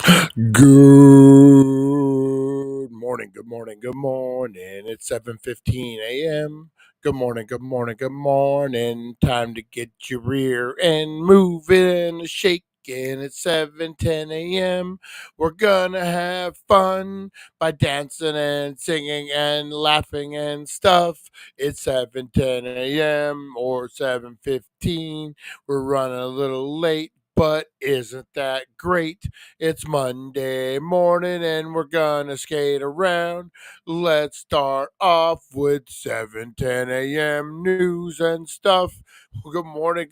Good morning, good morning, good morning. It's 7:15 a.m. Good morning, good morning, good morning. Time to get your rear end moving, shaking. It's 7:10 a.m. We're gonna have fun by dancing and singing and laughing and stuff. It's 7:10 a.m. or 7:15. We're running a little late, but isn't that great? It's Monday morning and we're gonna skate around. Let's start off with 7:10 a.m. news and stuff. Good morning,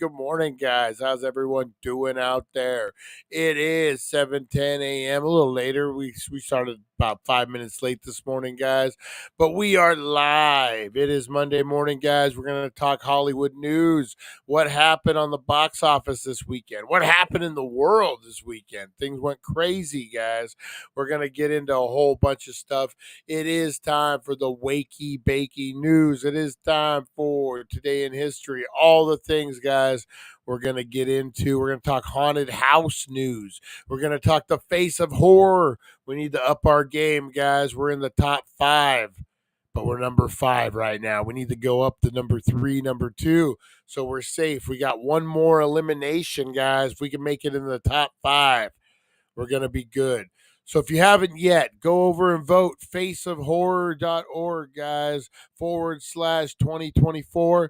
guys. How's everyone doing out there? It is 7:10 a.m. A little later. We started about 5 minutes late this morning, guys, but we are live. It is Monday morning, guys. We're gonna talk Hollywood news. What happened on the box office this weekend? What happened in the world this weekend? Things went crazy, guys. We're going to get into a whole bunch of stuff. It is time for the Wakey, Bakey news. It is time for Today in History. All the things, guys, we're going to get into. We're going to talk haunted house news. We're going to talk the face of horror. We need to up our game, guys. We're in the top 5. But we're number 5 right now. We need to go up to number 3, number 2. So we're safe. We got one more elimination, guys. If we can make it in the top 5, we're going to be good. So if you haven't yet, go over and vote faceofhorror.org, guys, /2024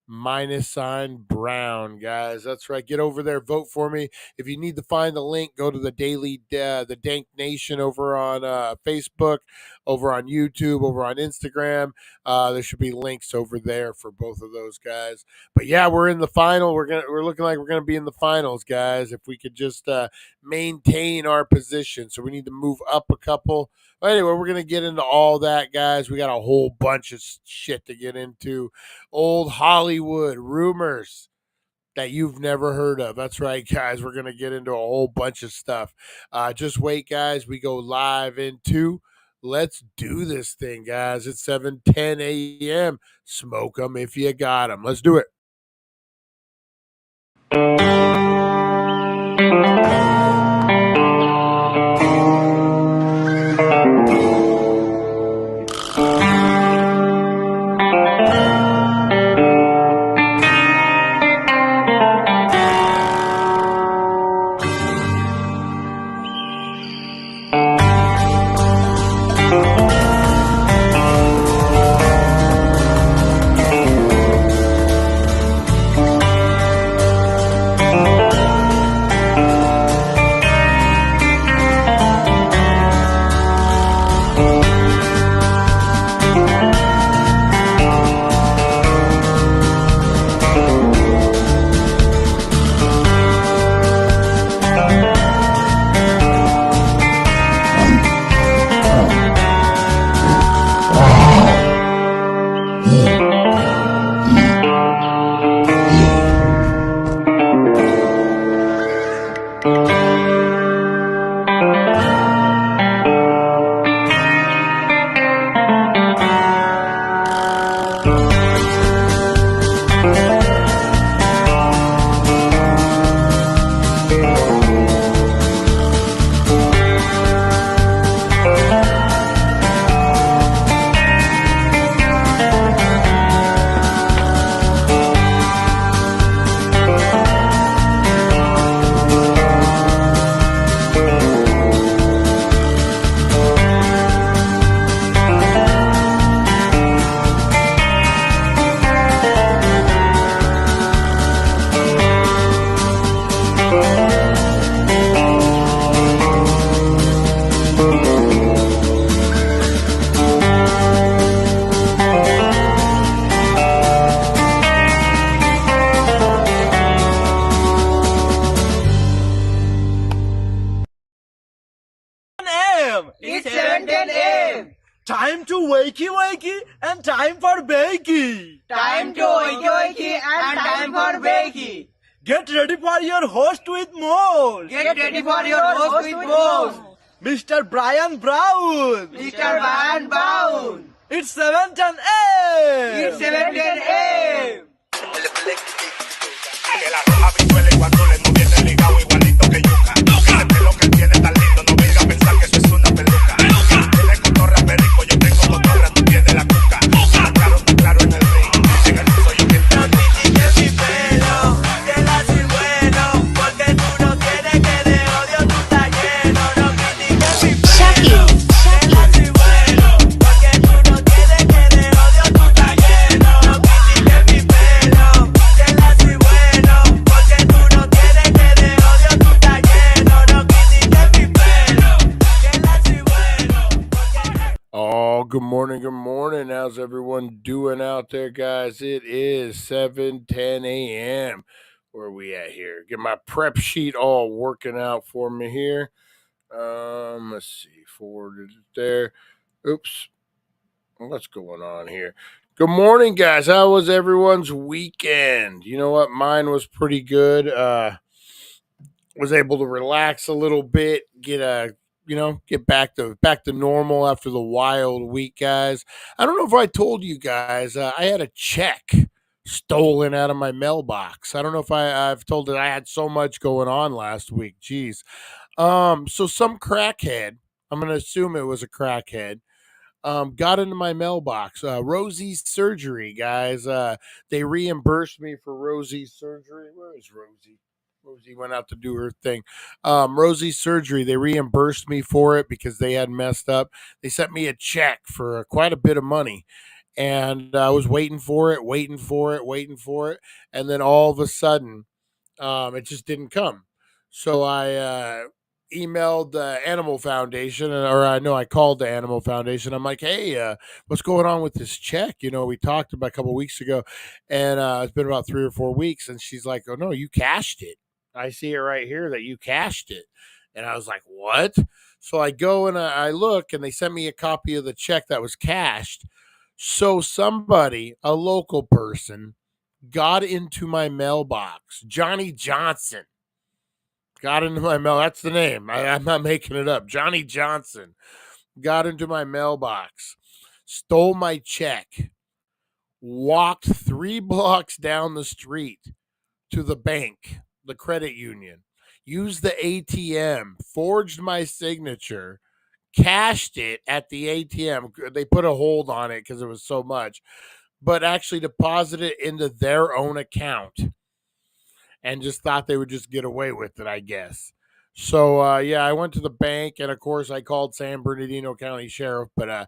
/Brian -Brown, guys. That's right. Get over there, vote for me. If you need to find the link, go to the the Dank Nation over on Facebook, over on YouTube, over on Instagram. There should be links over there for both of those, guys. But yeah, we're in the final. We're looking like we're gonna be in the finals, guys. If we could just maintain our position, so we need to move up a couple. But anyway, we're going to get into all that, guys. We got a whole bunch of shit to get into. Old Hollywood rumors that you've never heard of. That's right, guys. We're going to get into a whole bunch of stuff. Just wait, guys. We go live into Let's Do This Thing, guys. It's 7:10 a.m. Smoke them if you got them. Let's do it. It's 7:10 a.m. Time to wakey and time for bakey. Time to wakey and time for Bakey. Get ready for your host with more. Get ready for your host with more. Mr. Brian Brown. Mr. Brian Brown. It's 7:10 a.m. It's 7:10 a.m. Que la roja pichuela y cuando le moviese ligado igualito que yo. Good morning. Good morning. How's everyone doing out there, guys? It is 7:10 a.m. Where are we at here? Get my prep sheet all working out for me here. Let's see. Forwarded it there. Oops. What's going on here? Good morning, guys. How was everyone's weekend? You know what? Mine was pretty good. Was able to relax a little bit, get back to normal after the wild week, guys. I don't know if I told you guys, I had a check stolen out of my mailbox. I don't know if I've told it. I had so much going on last week. Jeez. So some crackhead. I'm gonna assume it was a crackhead got into my mailbox. Rosie's surgery, guys. They reimbursed me for Rosie's surgery. Where is Rosie? Rosie went out to do her thing. Rosie's surgery, they reimbursed me for it because they had messed up. They sent me a check for quite a bit of money. And I was waiting for it, waiting for it, waiting for it. And then all of a sudden, it just didn't come. So I emailed the Animal Foundation, or I know I called the Animal Foundation. I'm like, hey, what's going on with this check? You know, we talked about a couple weeks ago, and it's been about 3 or 4 weeks. And she's like, oh, no, you cashed it. I see it right here that you cashed it. And I was like, what? So I go and I look, and they sent me a copy of the check that was cashed. So somebody, a local person, got into my mailbox. Johnny Johnson got into my mail. That's the name. I'm not making it up. Johnny Johnson got into my mailbox, stole my check, walked 3 blocks down the street to the bank, the credit union, used the ATM, forged my signature, cashed it at the ATM. They put a hold on it because it was so much, but actually deposited it into their own account and just thought they would just get away with it, I guess. So yeah, I went to the bank, and of course I called San Bernardino County Sheriff, but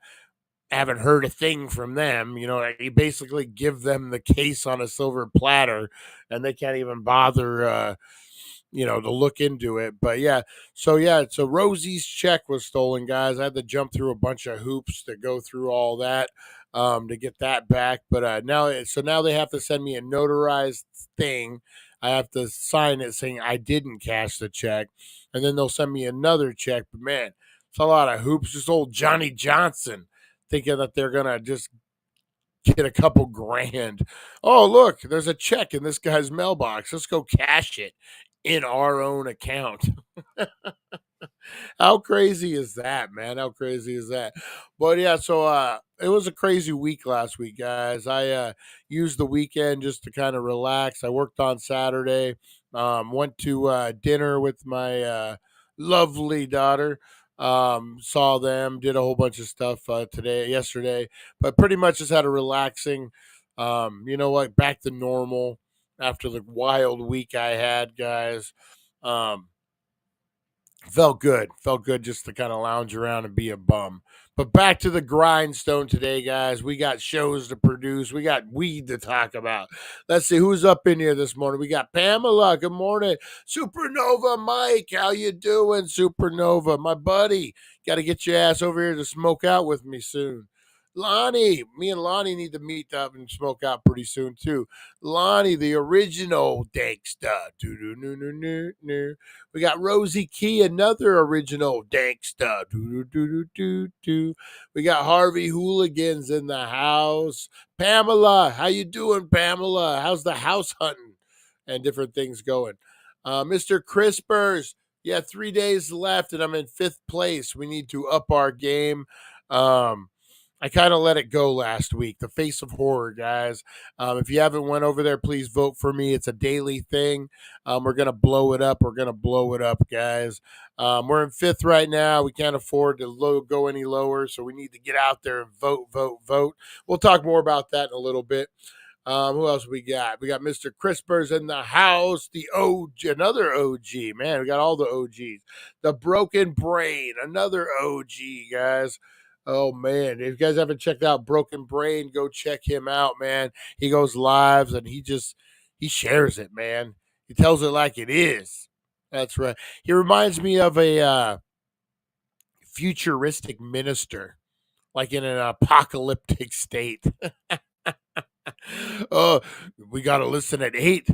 haven't heard a thing from them. You know, you basically give them the case on a silver platter, and they can't even bother, to look into it. But so Rosie's check was stolen, guys. I had to jump through a bunch of hoops to go through all that to get that back. But now they have to send me a notarized thing. I have to sign it saying I didn't cash the check, and then they'll send me another check. But man, it's a lot of hoops. Just old Johnny Johnson thinking that they're gonna just get a couple grand. Oh, look, there's a check in this guy's mailbox. Let's go cash it in our own account. How crazy is that, man? How crazy is that? But yeah, so it was a crazy week last week, guys. I used the weekend just to kind of relax. I worked on Saturday. Went to dinner with my lovely daughter. Saw them, did a whole bunch of stuff yesterday, but pretty much just had a relaxing, back to normal after the wild week I had, guys. Um, Felt good just to kind of lounge around and be a bum. But back to the grindstone today, guys. We got shows to produce. We got weed to talk about. Let's see who's up in here this morning. We got Pamela. Good morning. Supernova Mike. How you doing, Supernova? My buddy. Got to get your ass over here to smoke out with me soon. Lonnie, me and Lonnie need to meet up and smoke out pretty soon too. Lonnie, the original Danksta. We got Rosie Key, another original Danksta. We got Harvey Hooligans in the house. Pamela, how you doing, Pamela? How's the house hunting and different things going? Mr. Crispers, yeah, 3 days left, and I'm in 5th place. We need to up our game. I kind of let it go last week. The Face of Horror, guys. If you haven't went over there, please vote for me. It's a daily thing. We're gonna blow it up. We're gonna blow it up, guys. We're in 5th right now. We can't afford to go any lower, so we need to get out there and vote, vote, vote. We'll talk more about that in a little bit. Who else we got? We got Mr. Crispers in the house, the OG, another OG. Man, we got all the OGs. The Broken Brain, another OG, guys. Oh man, if you guys haven't checked out Broken Brain, go check him out, man. He goes lives and he shares it, man. He tells it like it is. That's right. He reminds me of a futuristic minister, like in an apocalyptic state. Oh, we got to listen at 8.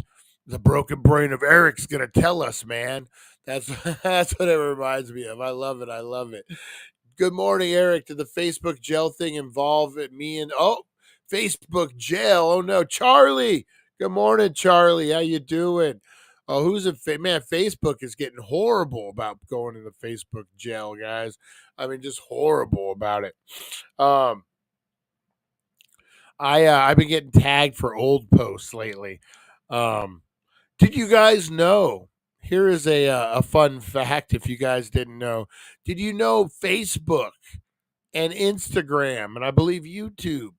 The broken brain of Eric's going to tell us, man. That's that's what it reminds me of. I love it. I love it. Good morning, Eric. Did the Facebook jail thing involve me and Facebook jail? Oh no, Charlie. Good morning, Charlie. How you doing? Oh, who's man? Facebook is getting horrible about going into Facebook jail, guys. I mean, just horrible about it. I've been getting tagged for old posts lately. Um, did you guys know? Here is a fun fact. If you guys didn't know, did you know Facebook and Instagram, and I believe YouTube,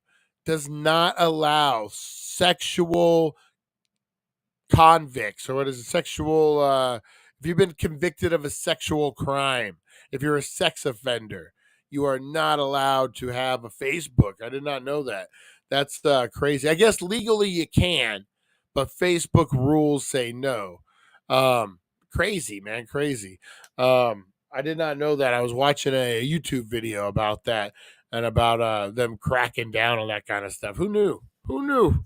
does not allow sexual convicts, or what is it, sexual, if you've been convicted of a sexual crime, if you're a sex offender, you are not allowed to have a Facebook. I did not know that. That's crazy. I guess legally you can, but Facebook rules say no. Crazy, man, crazy. I did not know that. I was watching a YouTube video about that and about them cracking down on that kind of stuff. Who knew? Who knew?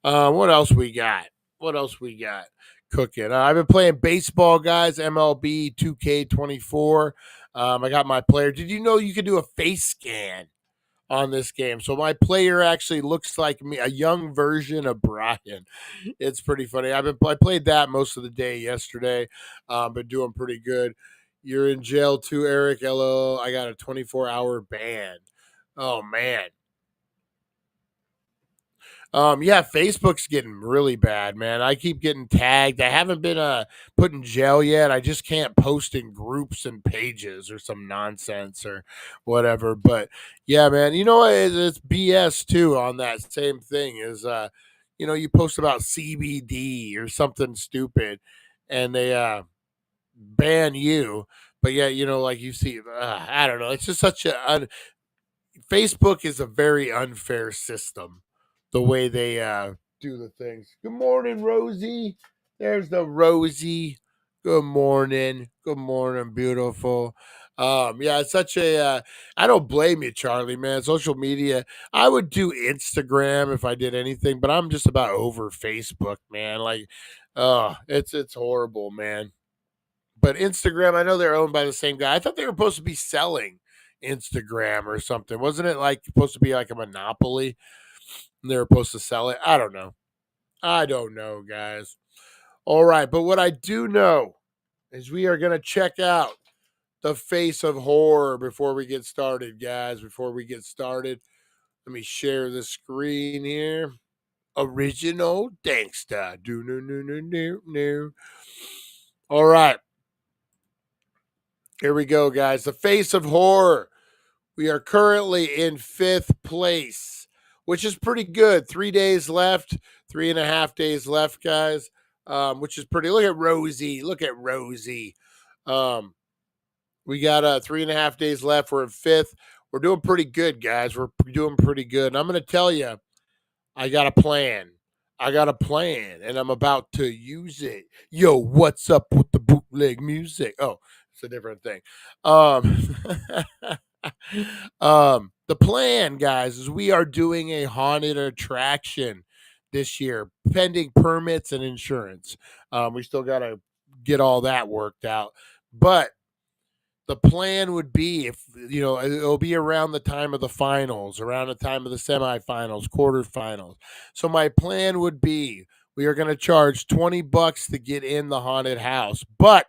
What else we got? What else we got cooking? I've been playing baseball, guys. MLB 2K24. I got my player. Did you know you could do a face scan on this game? So my player actually looks like me, a young version of Brian. It's pretty funny. I played that most of the day yesterday. Been doing pretty good. You're in jail too, Eric. Hello. I got a 24-hour ban. Oh man. Yeah, Facebook's getting really bad, man. I keep getting tagged. I haven't been put in jail yet. I just can't post in groups and pages or some nonsense or whatever. But yeah, man, you know what? It's BS too on that same thing is you post about CBD or something stupid and they ban you. But yeah, like you see, I don't know. It's just such Facebook is a very unfair system, the way they do the things. Good morning, Rosie. There's the Rosie. Good morning. Good morning, beautiful. Yeah, it's such a. I don't blame you, Charlie, man. Social media. I would do Instagram if I did anything, but I'm just about over Facebook, man. Like, it's horrible, man. But Instagram, I know they're owned by the same guy. I thought they were supposed to be selling Instagram or something. Wasn't it like supposed to be like a monopoly? And they were supposed to sell it. I don't know. I don't know, guys. All right, but what I do know is we are going to check out the face of horror before we get started, guys. Before we get started, let me share the screen here. Original Danksta. Do no no no no no. All right. Here we go, guys. The face of horror. We are currently in 5th place, which is pretty good. 3 days left, 3.5 days left, guys, which is pretty. Look at Rosie. Look at Rosie. We got 3.5 days left. We're in 5th. We're doing pretty good, guys. We're doing pretty good. And I'm going to tell you, I got a plan. I got a plan, and I'm about to use it. Yo, what's up with the bootleg music? Oh, it's a different thing. The plan, guys, is we are doing a haunted attraction this year, pending permits and insurance. We still got to get all that worked out, but the plan would be if it'll be around the time of the finals, around the time of the semifinals, quarterfinals. So my plan would be we are going to charge $20 to get in the haunted house, but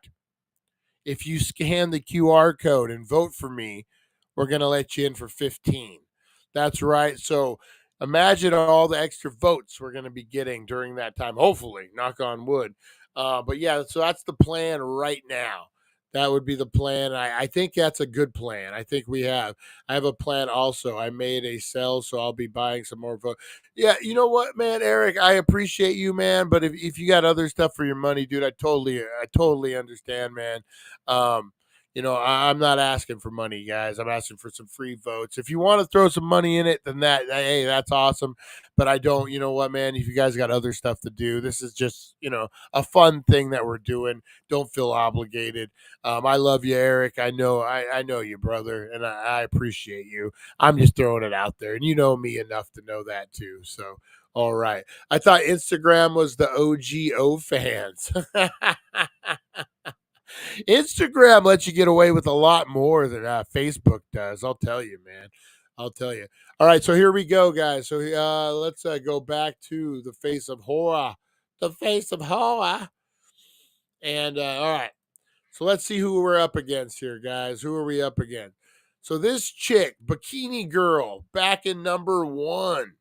if you scan the QR code and vote for me, we're going to let you in for 15. That's right. So imagine all the extra votes we're going to be getting during that time. Hopefully, knock on wood. But yeah, so that's the plan right now. That would be the plan. I think that's a good plan. I have a plan also. I made a sell, so I'll be buying some more votes. Yeah, you know what, man, Eric, I appreciate you, man. But if you got other stuff for your money, dude, I totally understand, man. Um, I'm not asking for money, guys. I'm asking for some free votes. If you want to throw some money in it, then hey, that's awesome. But I don't. You know what, man? If you guys got other stuff to do, this is just a fun thing that we're doing. Don't feel obligated. I love you, Eric. I know you, brother, and I appreciate you. I'm just throwing it out there, and you know me enough to know that too. So, all right. I thought Instagram was the OGO fans. Instagram lets you get away with a lot more than Facebook does. I'll tell you, man. I'll tell you. All right, so here we go, guys. So let's go back to the face of horror. The face of horror. And all right, so let's see who we're up against here, guys. Who are we up against? So this chick, Bikini Girl, back in number 1.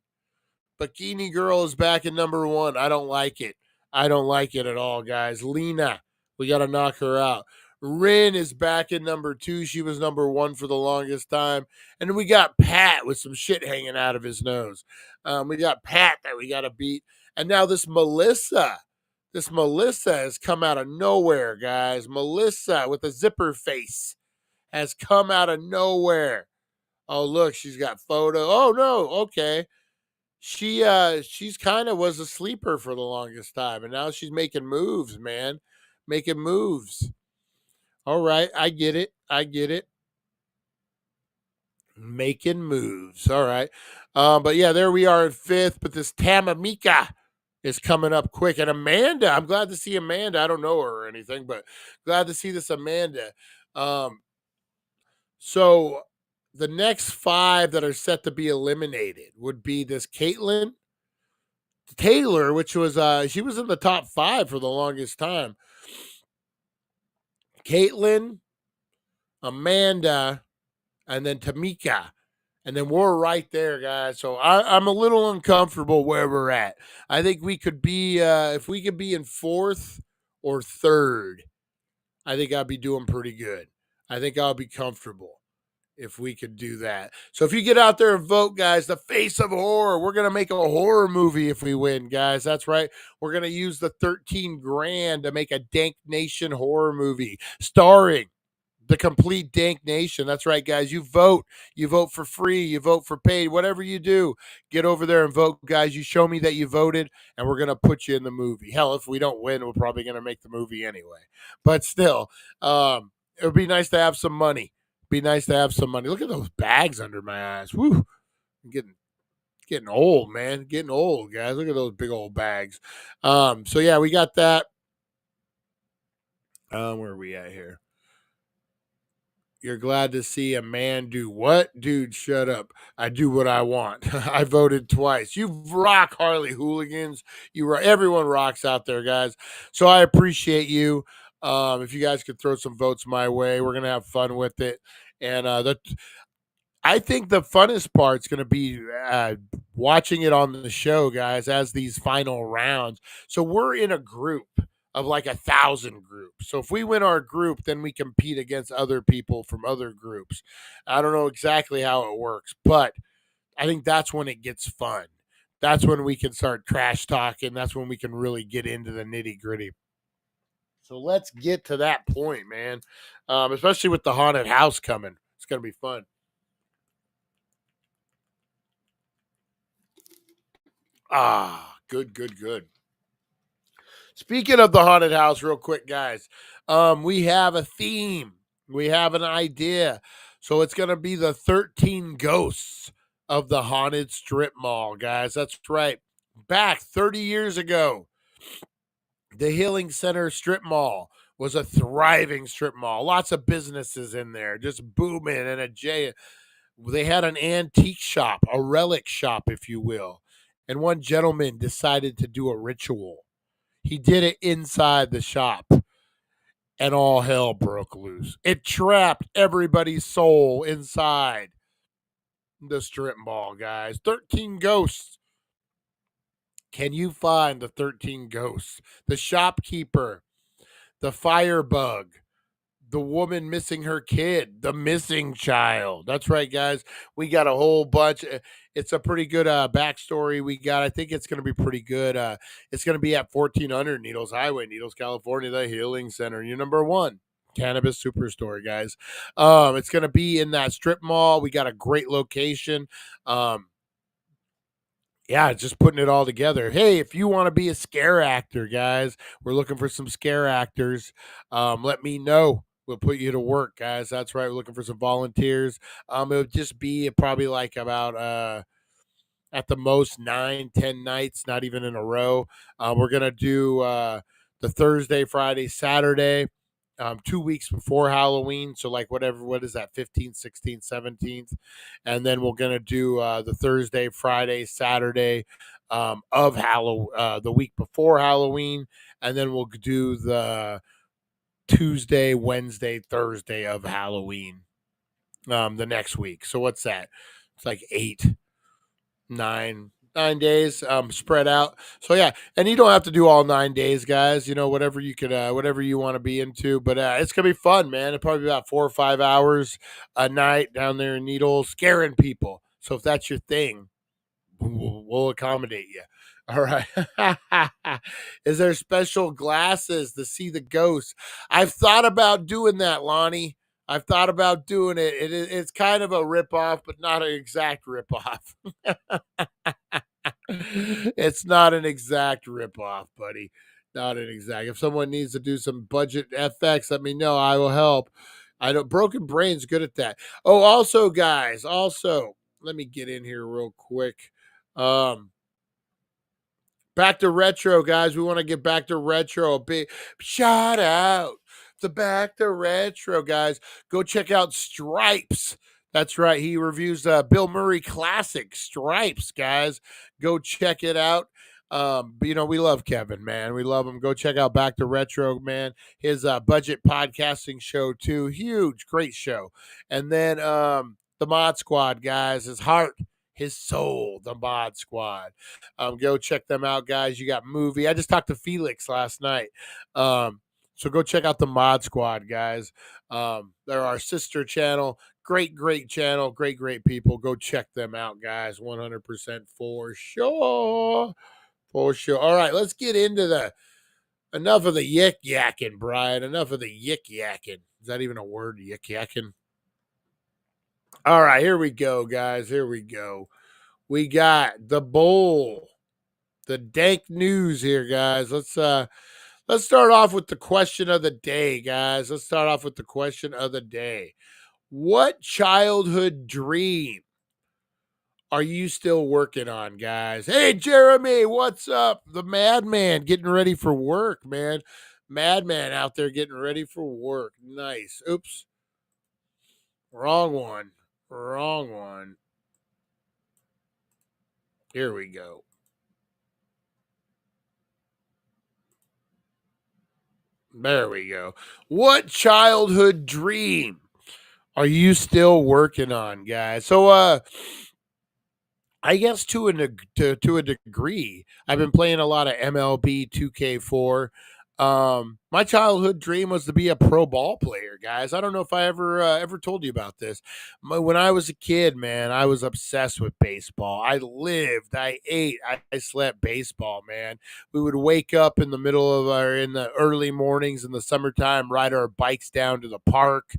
Bikini Girl is back in number 1. I don't like it. I don't like it at all, guys. Lena, we got to knock her out. Rin is back in number 2. She was number 1 for the longest time. And then we got Pat with some shit hanging out of his nose. We got Pat that we got to beat. And now this Melissa. This Melissa has come out of nowhere, guys. Melissa with a zipper face has come out of nowhere. Oh, look, she's got photo. Oh, no. Okay. She's kind of was a sleeper for the longest time, and now she's making moves, man. Making moves. All right, I get it. I get it. Making moves. All right. But yeah, there we are at 5th. But this Tamamika is coming up quick. And Amanda, I'm glad to see Amanda. I don't know her or anything, but glad to see this Amanda. So the next 5 that are set to be eliminated would be this Caitlin Taylor, which was she was in the top 5 for the longest time. Caitlin, Amanda, and then Tamika. And then we're right there, guys. So I'm a little uncomfortable where we're at. I think we could be if we could be in 4th or 3rd, I think I'd be doing pretty good. I think I'll be comfortable if we could do that. So if you get out there and vote, guys, the face of horror, we're going to make a horror movie if we win, guys. That's right. We're going to use the 13 grand to make a Dank Nation horror movie starring the complete Dank Nation. That's right, guys. You vote for free, you vote for paid, whatever you do, get over there and vote, guys. You show me that you voted, and we're going to put you in the movie. Hell, if we don't win, we're probably going to make the movie anyway. But still, it would be nice to have some money. Be nice to have some money. Look at those bags under my eyes. Woo. I'm getting old, man. Getting old, guys. Look at those big old bags. So yeah, we got that. Where are we at here? You're glad to see a man do what? Dude, shut up. I do what I want. I voted twice. You rock, Harley Hooligans. Everyone rocks out there, guys. So I appreciate you. If you guys could throw some votes my way, we're gonna have fun with it. And I think the funnest part's going to be watching it on the show, guys, as these final rounds. So we're in a group of like 1,000 groups. So if we win our group, then we compete against other people from other groups. I don't know exactly how it works, but I think that's when it gets fun. That's when we can start trash talking. That's when we can really get into the nitty gritty. So let's get to that point, man. Especially with the haunted house coming. It's going to be fun. Good. Speaking of the haunted house, real quick, guys, we have a theme. We have an idea. So it's going to be the 13 ghosts of the haunted strip mall, guys. That's right. Back 30 years ago, the Healing Center strip mall was a thriving strip mall. Lots of businesses in there, just booming, and they had an antique shop, a relic shop, if you will. And one gentleman decided to do a ritual. He did it inside the shop, and all hell broke loose. It trapped everybody's soul inside the strip mall, guys. 13 ghosts. Can you find the 13 ghosts? The shopkeeper, the firebug, the woman missing her kid, the missing child. That's right, guys. We got a whole bunch. It's a pretty good backstory we got. I think it's going to be pretty good. It's going to be at 1400 Needles Highway, Needles, California, the Healing Center. You're number 1. Cannabis Superstore, guys. It's going to be in that strip mall. We got a great location. Yeah, just putting it all together. Hey, if you want to be a scare actor, guys, we're looking for some scare actors. Let me know. We'll put you to work, guys. That's right. We're looking for some volunteers. It would just be probably like about at the most 9, 10 nights, not even in a row. We're gonna do the Thursday, Friday, Saturday, 2 weeks before Halloween. So like whatever, what is that, 15th, 16th, 17th, and then we're gonna do the Thursday, Friday, Saturday of Halloween, the week before Halloween, and then we'll do the Tuesday, Wednesday, Thursday of Halloween the next week. So what's that? It's like 8, 9 days spread out. So yeah, and you don't have to do all 9 days, guys. You know, whatever you could whatever you want to be into. But it's gonna be fun, man. It'll probably be about 4 or 5 hours a night down there in Needles scaring people. So if that's your thing, we'll accommodate you. All right. Is there special glasses to see the ghosts? I've thought about doing that, Lonnie. I've thought about doing it. It's kind of a ripoff, but not an exact ripoff. It's not an exact ripoff, buddy. Not an exact. If someone needs to do some budget FX, let me know. I will help. I know Broken Brain's good at that. Oh, also, guys, let me get in here real quick. Back to retro, guys. We want to get back to retro. A big shout out to Back to Retro, guys. Go check out Stripes. That's right. He reviews Bill Murray classic Stripes, guys. Go check it out. We love Kevin, man. We love him. Go check out Back to Retro, man. His budget podcasting show too. Huge, great show. And then the Mod Squad, guys. His heart, his soul, the Mod Squad. Go check them out, guys. You got movie. I just talked to Felix last night. So go check out the Mod Squad, guys. They're our sister channel. Great, great channel. Great, great people. Go check them out, guys. 100% for sure. For sure. All right, let's get into enough of the yik yakking, Brian. Enough of the yik yakking. Is that even a word, yik yakking? All right, here we go, guys. Here we go. We got the bowl, the dank news here, guys. Let's start off with the question of the day, guys. Let's start off with the question of the day. What childhood dream are you still working on, guys? Hey, Jeremy, what's up? The madman getting ready for work, man. Madman out there getting ready for work. Nice. Oops. Wrong one. Wrong one. Here we go. There we go. What childhood dream are you still working on, guys? So I guess to a degree, I've been playing a lot of MLB 2K4. My childhood dream was to be a pro ball player, guys. I don't know if I ever told you about this. When I was a kid, man, I was obsessed with baseball. I lived, I ate, I slept baseball, man. We would wake up in the in the early mornings in the summertime, ride our bikes down to the park,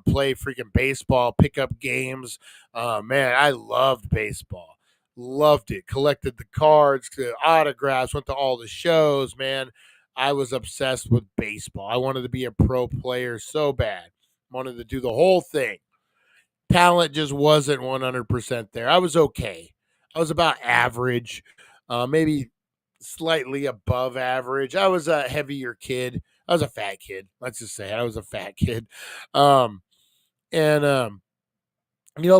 play freaking baseball, pick up games. Man, I loved baseball. Loved it. Collected the cards, the autographs, went to all the shows, man. I was obsessed with baseball. I wanted to be a pro player so bad. Wanted to do the whole thing. Talent just wasn't 100% there. I was okay. I was about average, maybe slightly above average. I was a heavier kid. I was a fat kid. Let's just say I was a fat kid. And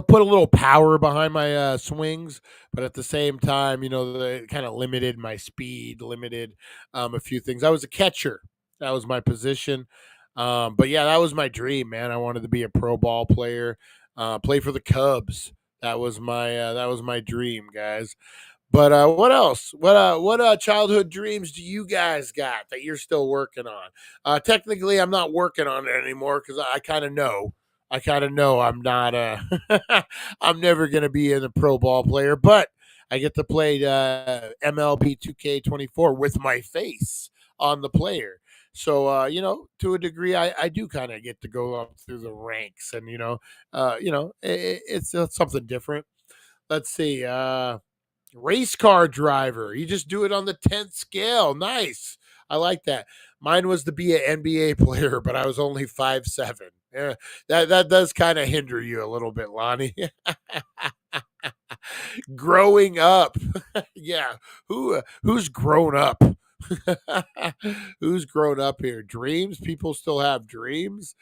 put a little power behind my swings, but at the same time, it kind of limited my speed, limited a few things. I was a catcher. That was my position. But yeah, that was my dream, man. I wanted to be a pro ball player, play for the Cubs. That was my dream, guys. But what else? What childhood dreams do you guys got that you're still working on? Technically, I'm not working on it anymore because I kind of know. I kind of know I'm not. I'm never gonna be a pro ball player, but I get to play MLB 2K24 with my face on the player. So to a degree, I do kind of get to go up through the ranks, and it's something different. Let's see. Race car driver. You just do it on the 10th scale. Nice. I like that. Mine was to be an NBA player, but I was only 5'7". Yeah, that does kind of hinder you a little bit, Lonnie. Growing up. Yeah. Who's grown up? Who's grown up here? Dreams? People still have dreams?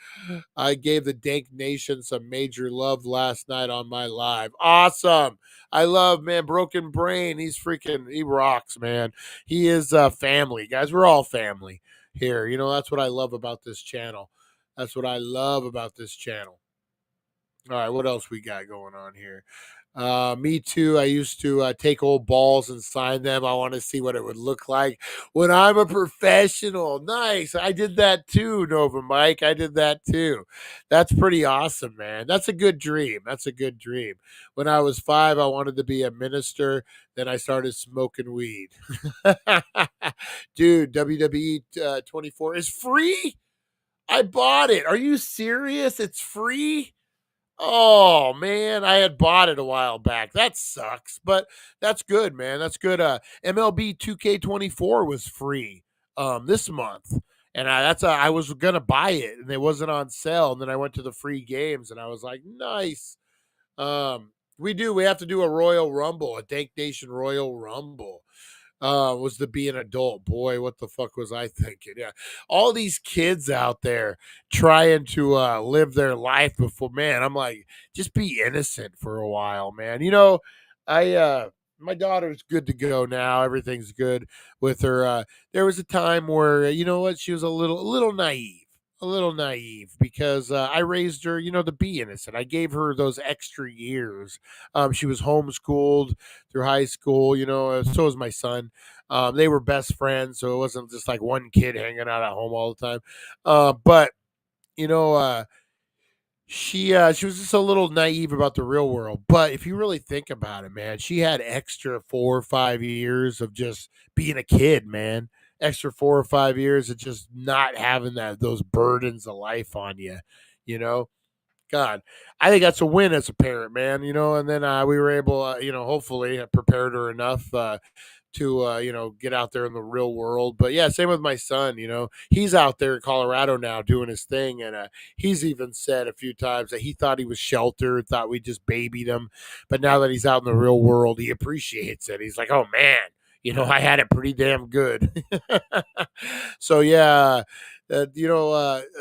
I gave the Dank Nation some major love last night on my live. Awesome. I love, man, Broken Brain. He rocks, man. He is family. Guys, we're all family here. That's what I love about this channel. That's what I love about this channel. All right, what else we got going on here? Me too. I used to take old balls and sign them. I want to see what it would look like when I'm a professional. Nice. I did that too, Nova Mike. I did that too. That's pretty awesome, man. That's a good dream. That's a good dream. When I was 5, I wanted to be a minister. Then I started smoking weed. Dude, WWE 24 is free. I bought it. Are you serious? It's free? Oh man, I had bought it a while back. That sucks, but that's good, man. That's good. MLB 2K24 was free this month. And I was gonna buy it and it wasn't on sale. And then I went to the free games and I was like, nice. We have to do a Royal Rumble, a Dank Nation Royal Rumble. Was to be an adult. Boy, what the fuck was I thinking? Yeah. All these kids out there trying to live their life before, man. I'm like, just be innocent for a while, man. I my daughter's good to go now. Everything's good with her. There was a time where you know what, she was a little naive. A little naive because I raised her, to be innocent. I gave her those extra years. She was homeschooled through high school, so was my son. They were best friends, so it wasn't just like one kid hanging out at home all the time. But you know, she was just a little naive about the real world. But if you really think about it, man, she had extra 4 or 5 years of just being a kid, man. Extra 4 or 5 years of just not having those burdens of life on you, you know. God, I think that's a win as a parent, man. And then we were able, hopefully, I prepared her enough to get out there in the real world. But yeah, same with my son. He's out there in Colorado now doing his thing, and he's even said a few times that he thought he was sheltered, thought we just babied him, but now that he's out in the real world, he appreciates it. He's like, oh man. I had it pretty damn good. So yeah, a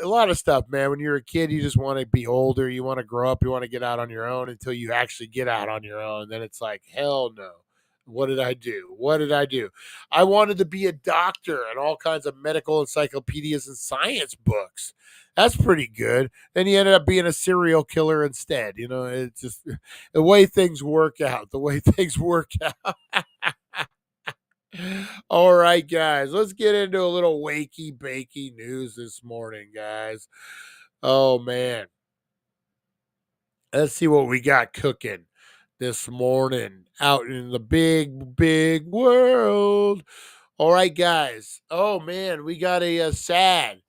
lot of stuff, man. When you're a kid, you just want to be older. You want to grow up. You want to get out on your own until you actually get out on your own. Then it's like, hell no. What did I do? What did I do? I wanted to be a doctor and all kinds of medical encyclopedias and science books. That's pretty good. Then you ended up being a serial killer instead. It's just the way things work out. The way things work out. All right, guys, let's get into a little wakey bakey news this morning, guys. Oh man, let's see what we got cooking this morning out in the big, big world. All right, guys. Oh man, we got a sad,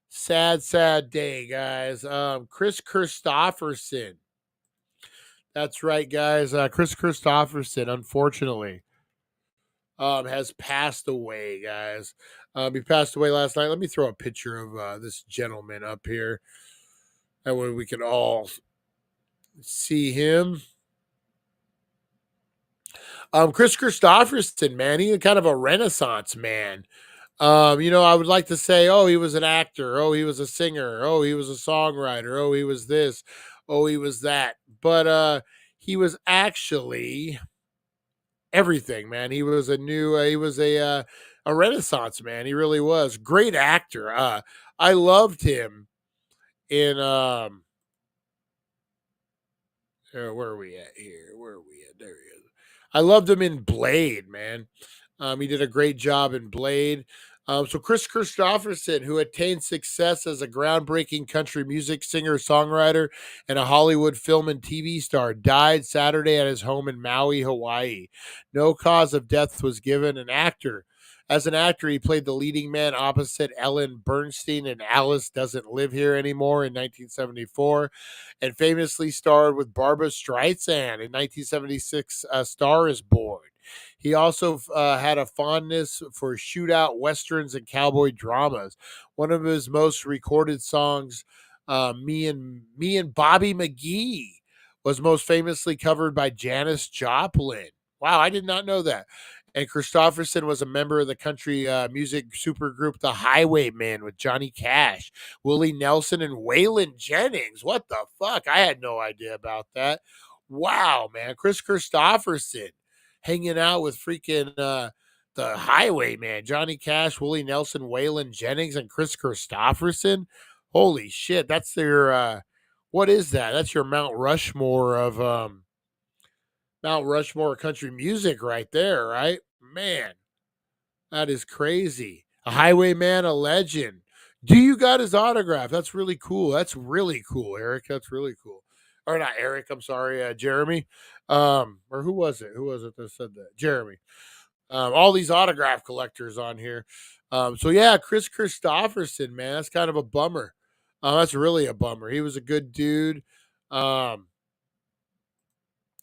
sad, sad day, guys. Chris Christopherson. That's right, guys. Chris Christopherson, unfortunately, has passed away, guys. He passed away last night. Let me throw a picture of this gentleman up here. That way we can all see him. Chris Christopherson, man, he's kind of a Renaissance man. I would like to say, oh, he was an actor. Oh, he was a singer. Oh, he was a songwriter. Oh, he was this. Oh, he was that. But he was actually everything, man. He was a Renaissance man. He really was. Great actor. I loved him in where are we at here? Where are we at? There he is. I loved him in Blade, man. He did a great job in Blade. So Chris Christopherson, who attained success as a groundbreaking country music singer, songwriter, and a Hollywood film and TV star, died Saturday at his home in Maui, Hawaii. No cause of death was given. An actor As an actor, he played the leading man opposite Ellen Bernstein in Alice Doesn't Live Here Anymore in 1974, and famously starred with Barbara Streisand in 1976, A Star is Born. He also had a fondness for shootout westerns and cowboy dramas. One of his most recorded songs, Me and Bobby McGee, was most famously covered by Janis Joplin. Wow, I did not know that. And Christopherson was a member of the country music supergroup The Highwaymen with Johnny Cash, Willie Nelson, and Waylon Jennings. What the fuck? I had no idea about that. Wow, man. Chris Christopherson hanging out with freaking the Highwayman, Johnny Cash, Willie Nelson, Waylon Jennings, and Chris Christopherson. Holy shit. That's their what is that? That's your Mount Rushmore of Mount Rushmore country music right there, right? Man, that is crazy. A highwayman, a legend. Do you got his autograph? That's really cool. That's really cool, Eric. That's really cool. Or not Eric, I'm sorry, Jeremy. Or who was it? Who was it that said that? Jeremy. All these autograph collectors on here. So yeah, Chris Christopherson, man, that's kind of a bummer. That's really a bummer. He was a good dude. Um,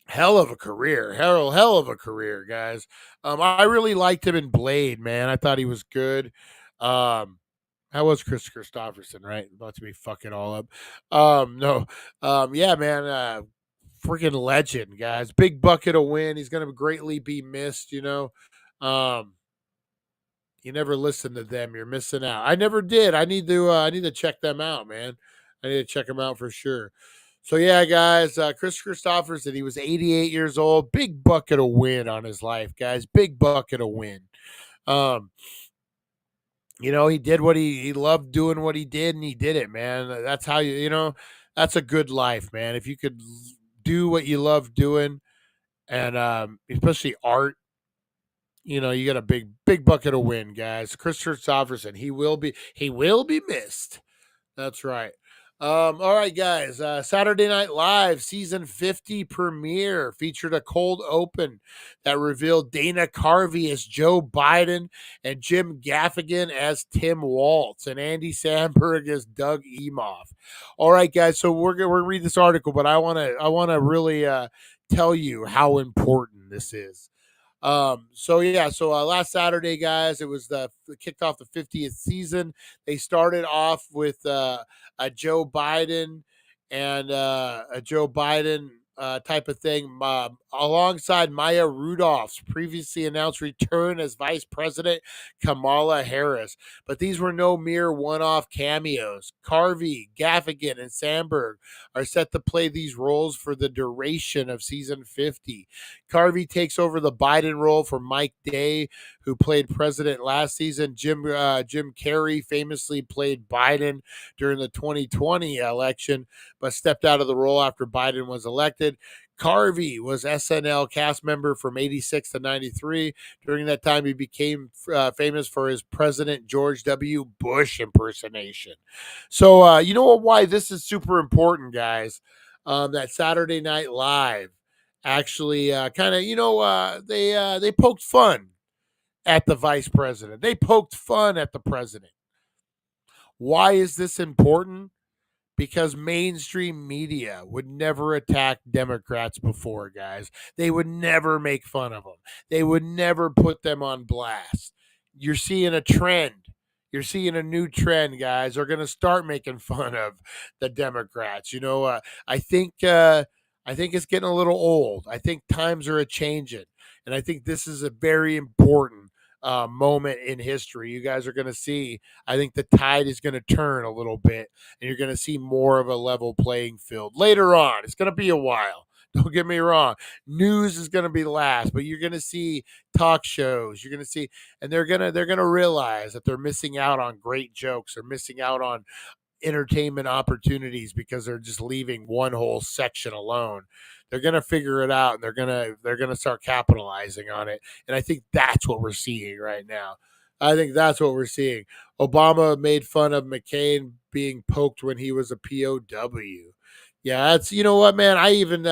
hell of a career. Hell of a career, guys. I really liked him in Blade, man. I thought he was good. Um, how was Chris Christopherson, right? About to be fucking all up. No. Yeah, man. Freaking legend, guys. Big bucket of win. He's gonna greatly be missed, you know. Um, you never listen to them, you're missing out. I never did. I need to check them out, man. I need to check them out for sure. So yeah, guys, Chris Christopherson, he was 88 years old. Big bucket of win on his life, guys. Big bucket of win. Um, he did what he loved doing what he did, and he did it, man. That's how that's a good life, man. If you could do what you love doing, and especially art, you got a big bucket of win, guys. Chris Christopherson, he will be missed. That's right. All right, guys. Saturday Night Live season 50 premiere featured a cold open that revealed Dana Carvey as Joe Biden and Jim Gaffigan as Tim Waltz and Andy Samberg as Doug Emhoff. All right, guys. So we're gonna read this article, but I wanna really tell you how important this is. So last Saturday, guys, it was kicked off the 50th season. They started off with a Joe Biden and a Joe Biden type of thing, alongside Maya Rudolph's previously announced return as Vice President Kamala Harris. But these were no mere one-off cameos. Carvey, Gaffigan, and Sandberg are set to play these roles for the duration of season 50. Carvey takes over the Biden role for Mike Day, who played president last season. Jim Carrey famously played Biden during the 2020 election, but stepped out of the role after Biden was elected. Carvey was SNL cast member from 86 to 93. During that time, he became famous for his President George W. Bush impersonation. So, you know why this is super important, guys? That Saturday Night Live actually kind of, they poked fun at the vice president. They poked fun at the president. Why is this important? Because mainstream media would never attack Democrats before, guys. They would never make fun of them. They would never put them on blast. You're seeing a trend. You're seeing a new trend, guys. They're going to start making fun of the Democrats. I think I think it's getting a little old. I think times are a changing, and I think this is a very important moment in history. You guys are going to see. I think the tide is going to turn a little bit, and you're going to see more of a level playing field later on. It's going to be a while. Don't get me wrong. News is going to be last, but you're going to see talk shows. You're going to see, and they're going to realize that they're missing out on great jokes. They're missing out on entertainment opportunities because they're just leaving one whole section alone. They're going to figure it out, and they're going to start capitalizing on it. And I think that's what we're seeing right now. I think that's what we're seeing. Obama made fun of McCain being poked when he was a POW. Yeah, that's, you know what, man. I even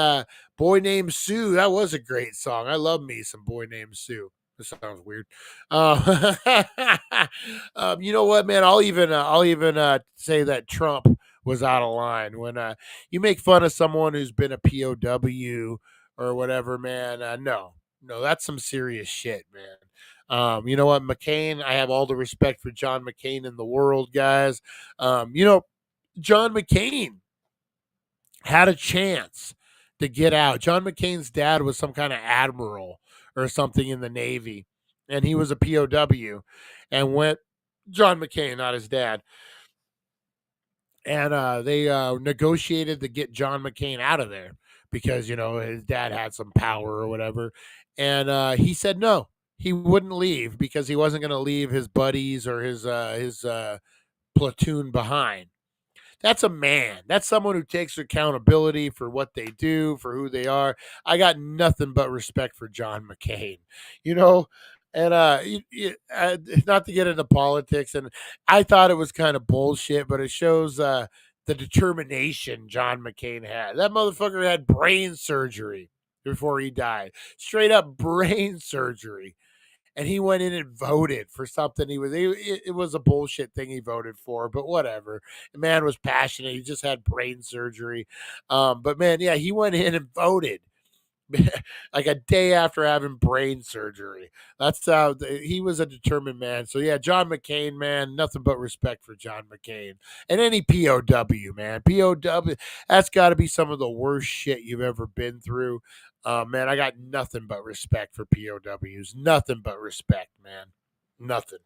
Boy Named Sue, that was a great song. I love me some Boy Named Sue. This sounds weird. Uh, you know what, man? I'll even say that Trump was out of line when you make fun of someone who's been a POW or whatever, man. No, that's some serious shit, man. You know what, McCain? I have all the respect for John McCain in the world, guys. John McCain had a chance to get out. John McCain's dad was some kind of admiral or something in the Navy, and he was a POW, and went John McCain, not his dad, and they negotiated to get John McCain out of there because his dad had some power or whatever, and he said no, he wouldn't leave because he wasn't going to leave his buddies or his platoon behind. That's a man. That's someone who takes accountability for what they do, for who they are. I got nothing but respect for John McCain, you know, and not to get into politics, and I thought it was kind of bullshit, but it shows the determination John McCain had. That motherfucker had brain surgery before he died, straight up brain surgery, and he went in and voted for something it was a bullshit thing he voted for, but whatever. The man was passionate. He just had brain surgery. But man, yeah, he went in and voted like a day after having brain surgery. That's how he was a determined man. So yeah, John McCain, man, nothing but respect for John McCain and any POW, man. POW, that's got to be some of the worst shit you've ever been through. Man, I got nothing but respect for POWs. Nothing but respect, man. Nothing.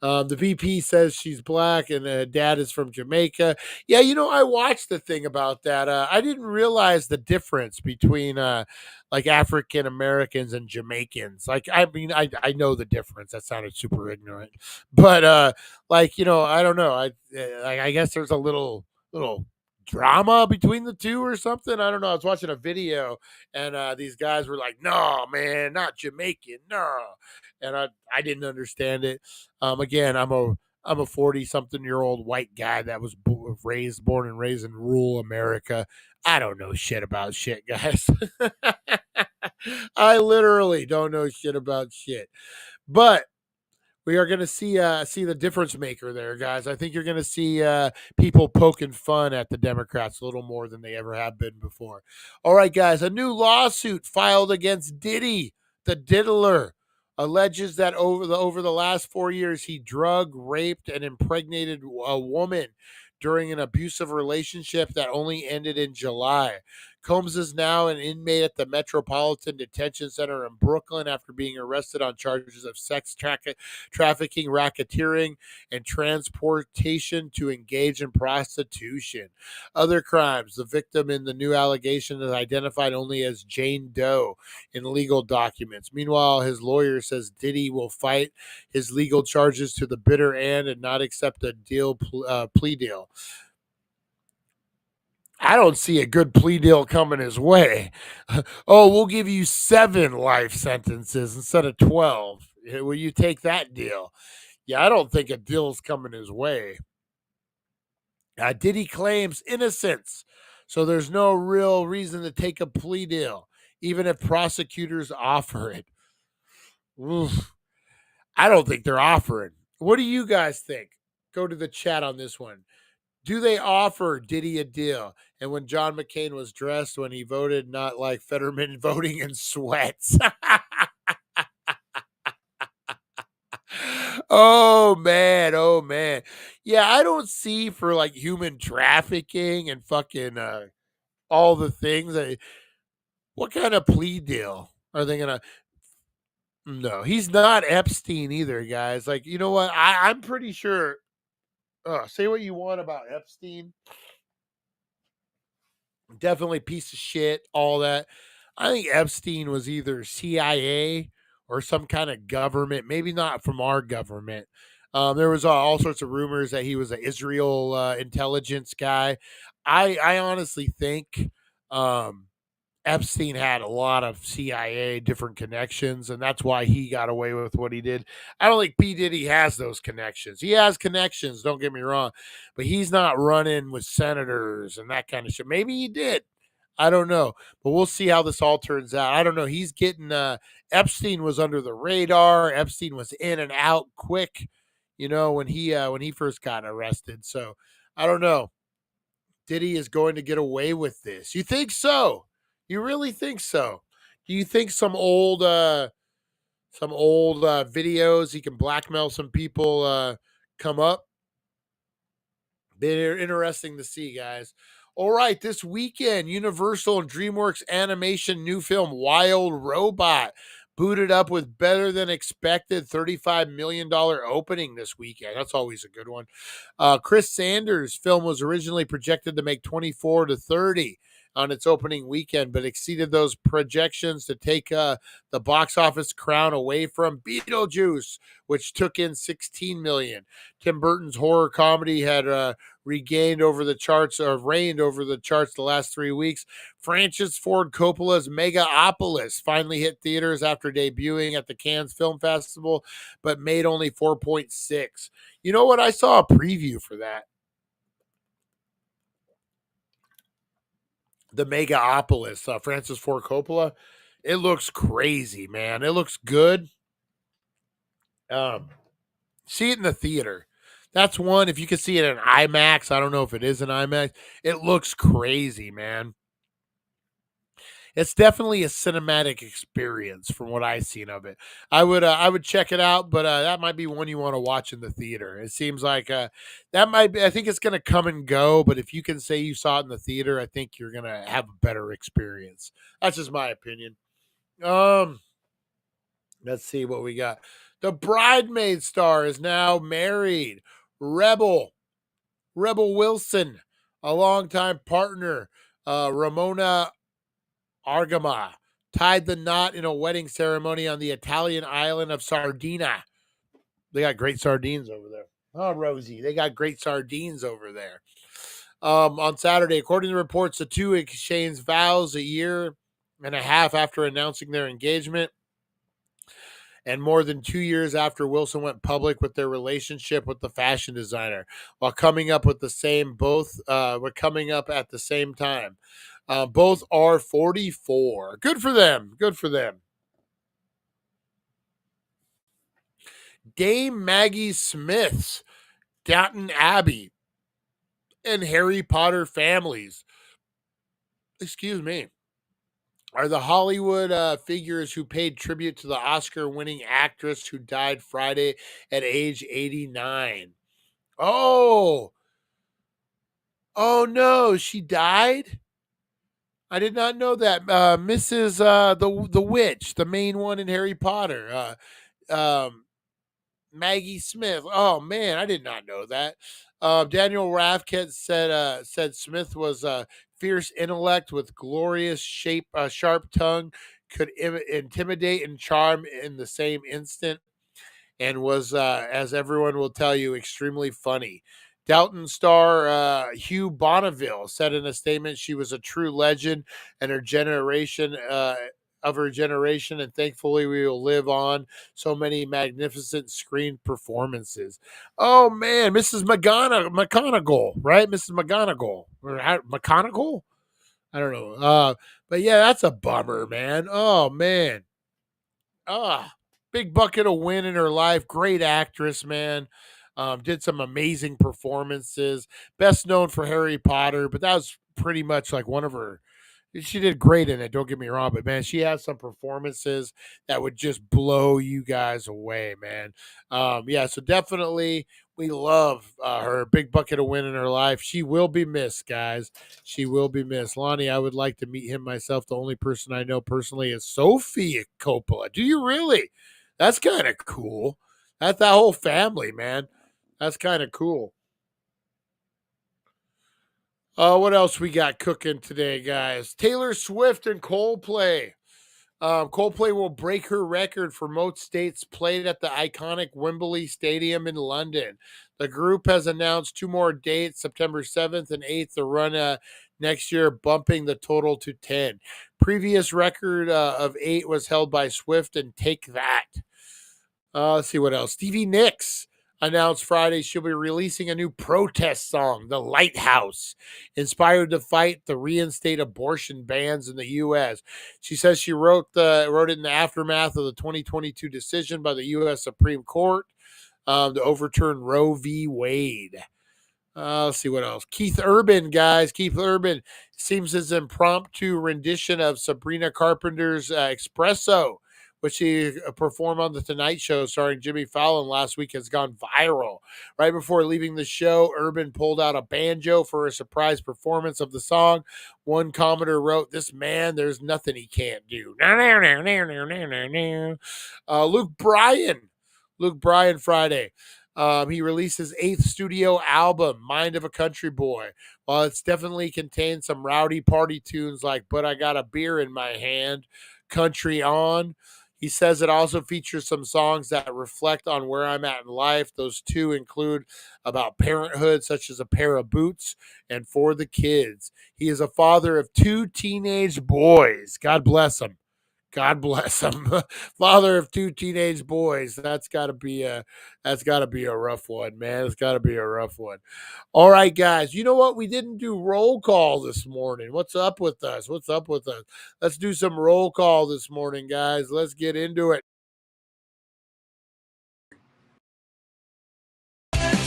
The VP says she's black and dad is from Jamaica. Yeah, I watched the thing about that. I didn't realize the difference between like African Americans and Jamaicans. Like, I mean, I know the difference. That sounded super ignorant, but like I don't know. I guess there's a little drama between the two or something. I don't know. I was watching a video and these guys were like, "No, man, not Jamaican, no," and I didn't understand it. Again, I'm a 40 something year old white guy that was born and raised in rural America. I don't know shit about shit, guys. I literally don't know shit about shit. But we are going to see the difference maker there, guys. I think you're going to see people poking fun at the Democrats a little more than they ever have been before. All right, guys, a new lawsuit filed against Diddy, the diddler, alleges that over the last 4 years he drug, raped, and impregnated a woman during an abusive relationship that only ended in July. Combs is now an inmate at the Metropolitan Detention Center in Brooklyn after being arrested on charges of trafficking, racketeering, and transportation to engage in prostitution. Other crimes. The victim in the new allegation is identified only as Jane Doe in legal documents. Meanwhile, his lawyer says Diddy will fight his legal charges to the bitter end and not accept a plea deal. I don't see a good plea deal coming his way. Oh, we'll give you 7 life sentences instead of 12. Will you take that deal? Yeah, I don't think a deal's coming his way. Diddy claims innocence, so there's no real reason to take a plea deal, even if prosecutors offer it. Oof. I don't think they're offering. What do you guys think? Go to the chat on this one. Do they offer Diddy a deal? And when John McCain was dressed when he voted, not like Fetterman voting in sweats. Oh man, oh man. Yeah, I don't see for like human trafficking and fucking all the things. What kind of plea deal are they gonna? No, he's not Epstein either, guys. Like, you know what? I'm pretty sure. Say what you want about Epstein. Definitely piece of shit, all that. I think Epstein was either CIA or some kind of government, maybe not from our government. There was all sorts of rumors that he was an Israel intelligence guy. I honestly think um, Epstein had a lot of CIA different connections, and that's why he got away with what he did. I don't think P. Diddy has those connections. He has connections, don't get me wrong, but he's not running with senators and that kind of shit. Maybe he did. I don't know, but we'll see how this all turns out. I don't know. He's getting Epstein was under the radar. Epstein was in and out quick, when he first got arrested. So I don't know. Diddy is going to get away with this. You think so? You really think so? Do you think some old videos he can blackmail some people come up? They're interesting to see, guys. All right, this weekend, Universal and DreamWorks Animation new film Wild Robot booted up with better than expected $35 million opening this weekend. That's always a good one. Chris Sanders' film was originally projected to make 24 to 30 on its opening weekend, but exceeded those projections to take the box office crown away from Beetlejuice, which took in 16 million. Tim Burton's horror comedy had reigned over the charts the last 3 weeks. Francis Ford Coppola's Megaopolis finally hit theaters after debuting at the Cannes Film Festival, but made only 4.6. You know what? I saw a preview for that. The Megaopolis, Francis Ford Coppola. It looks crazy, man. It looks good. See it in the theater. That's one. If you can see it in IMAX, I don't know if it is an IMAX. It looks crazy, man. It's definitely a cinematic experience from what I've seen of it. I would check it out, but that might be one you want to watch in the theater. It seems like that might be. I think it's going to come and go, but if you can say you saw it in the theater, I think you're going to have a better experience. That's just my opinion. Let's see what we got. The Bridemaid star is now married. Rebel Wilson, a longtime partner, Ramona Argama, tied the knot in a wedding ceremony on the Italian island of Sardinia. They got great sardines over there. Oh, Rosie, they got great sardines over there. On Saturday, according to reports, the two exchanged vows a year and a half after announcing their engagement, and more than 2 years after Wilson went public with their relationship with the fashion designer, while coming up at the same time. Both are 44. Good for them. Good for them. Dame Maggie Smith's Downton Abbey and Harry Potter families, are the Hollywood figures who paid tribute to the Oscar-winning actress who died Friday at age 89. Oh no, she died? I did not know that. Mrs. The witch, the main one in Harry Potter. Maggie Smith. Oh man, I did not know that. Daniel Radcliffe said Smith was a fierce intellect with glorious sharp tongue, could intimidate and charm in the same instant, and was, as everyone will tell you, extremely funny. Downton star Hugh Bonneville said in a statement she was a true legend and of her generation, and thankfully we will live on so many magnificent screen performances. Oh man, Mrs. McGonagall, right? Mrs. McGonagall or McGonagall? I don't know. But yeah, that's a bummer, man. Oh man. Ah, big bucket of win in her life. Great actress, man. Did some amazing performances. Best known for Harry Potter, but that was pretty much like one of her. She did great in it. Don't get me wrong, but man, she has some performances that would just blow you guys away, man. Yeah, so definitely we love her. Big bucket of win in her life. She will be missed, guys. She will be missed. Lonnie, I would like to meet him myself. The only person I know personally is Sophia Coppola. Do you really? That's kind of cool. That's that whole family, man. That's kind of cool. What else we got cooking today, guys? Taylor Swift and Coldplay. Coldplay will break her record for most dates played at the iconic Wembley Stadium in London. The group has announced 2 more dates, September 7th and 8th, to run next year, bumping the total to 10. Previous record of 8 was held by Swift and Take That. Let's see what else. Stevie Nicks announced Friday she'll be releasing a new protest song, The Lighthouse, inspired to fight the reinstate abortion bans in the U.S. She says she wrote it in the aftermath of the 2022 decision by the U.S. Supreme Court to overturn Roe v. Wade. Let's see what else. Keith Urban, guys. Keith Urban seems his impromptu rendition of Sabrina Carpenter's Espresso, which he performed on The Tonight Show starring Jimmy Fallon last week, has gone viral. Right before leaving the show, Urban pulled out a banjo for a surprise performance of the song. One commenter wrote, "This man, there's nothing he can't do." Luke Bryan Friday. He released his 8th studio album, Mind of a Country Boy. While it's definitely contained some rowdy party tunes like But I Got a Beer in My Hand, Country On, he says it also features some songs that reflect on where I'm at in life. Those two include about parenthood, such as A Pair of Boots and For the Kids. He is a father of 2 teenage boys. God bless him. God bless him. Father of 2 teenage boys. That's gotta be a rough one, man. It's gotta be a rough one. All right, guys. You know what? We didn't do roll call this morning. What's up with us? What's up with us? Let's do some roll call this morning, guys. Let's get into it. It's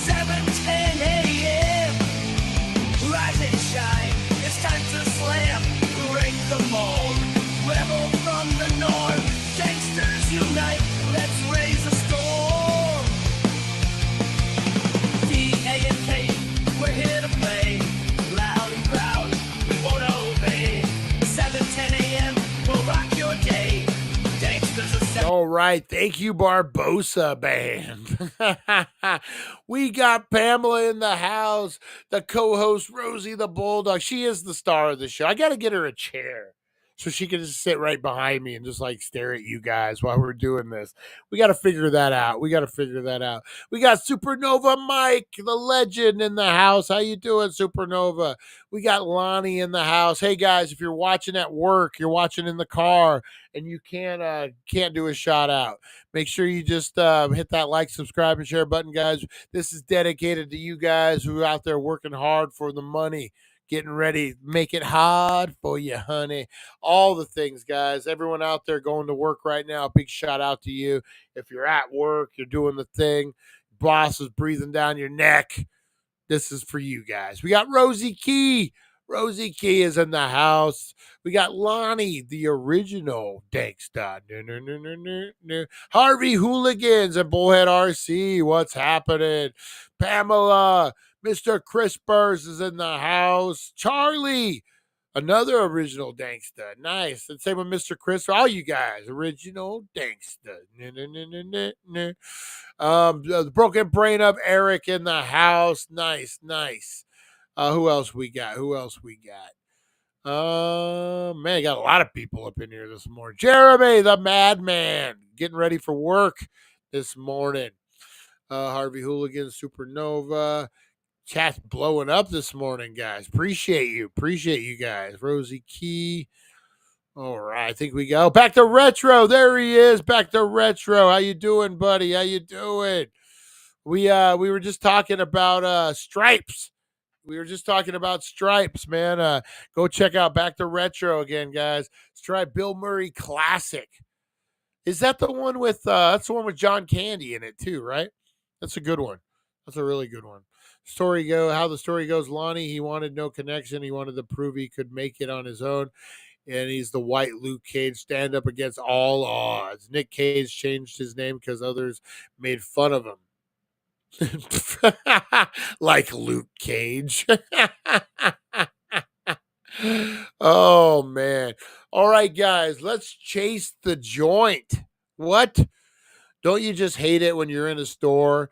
7:10 a.m. Rise and shine. It's time to slam. Break the mold. Rebel from the north. Gangsters unite. Let's raise a storm. D-A-N-K. We're here to play. Loud and proud. We won't obey. 7:10 a.m. We'll rock your day. Gangsters are All right. Thank you, Barbosa Band. We got Pamela in the house, the co-host Rosie the Bulldog. She is the star of the show. I got to get her a chair so she can just sit right behind me and just like stare at you guys while we're doing this. We got to figure that out. We got Supernova Mike, the legend, in the house. How you doing, Supernova? We got Lonnie in the house. Hey, guys, if you're watching at work, you're watching in the car, and you can't do a shout out, make sure you just hit that like, subscribe, and share button, guys. This is dedicated to you guys who are out there working hard for the money, getting ready, make it hard for you, honey. All the things, guys. Everyone out there going to work right now, big shout out to you. If you're at work, you're doing the thing, boss is breathing down your neck, this is for you guys. We got Rosie Key. Rosie Key is in the house. We got Lonnie, the original Danksta. Harvey Hooligans and Bullhead RC. What's happening? Pamela, Mr. Crispers is in the house. Charlie, another original Danksta. Nice. And same with Mr. Chris. All you guys, original Danksta. The broken brain of Eric in the house. Nice. Who else we got? Man, got a lot of people up in here this morning. Jeremy, the madman, getting ready for work this morning. Harvey Hooligan, Supernova. Chat's blowing up this morning, guys. Appreciate you guys. Rosie Key. All right, I think we go back to Retro. There he is, back to Retro. How you doing, buddy? How you doing? We were just talking about Stripes. Man. Go check out Back to Retro again, guys. Stripe Bill Murray Classic. Is that the one with that's the one with John Candy in it too, right? That's a good one. That's a really good one. How the story goes, Lonnie, he wanted no connection. He wanted to prove he could make it on his own. And he's the white Luke Cage, stand up against all odds. Nick Cage changed his name because others made fun of him. Like Luke Cage. Oh, man. All right, guys, let's chase the joint. What? Don't you just hate it when you're in a store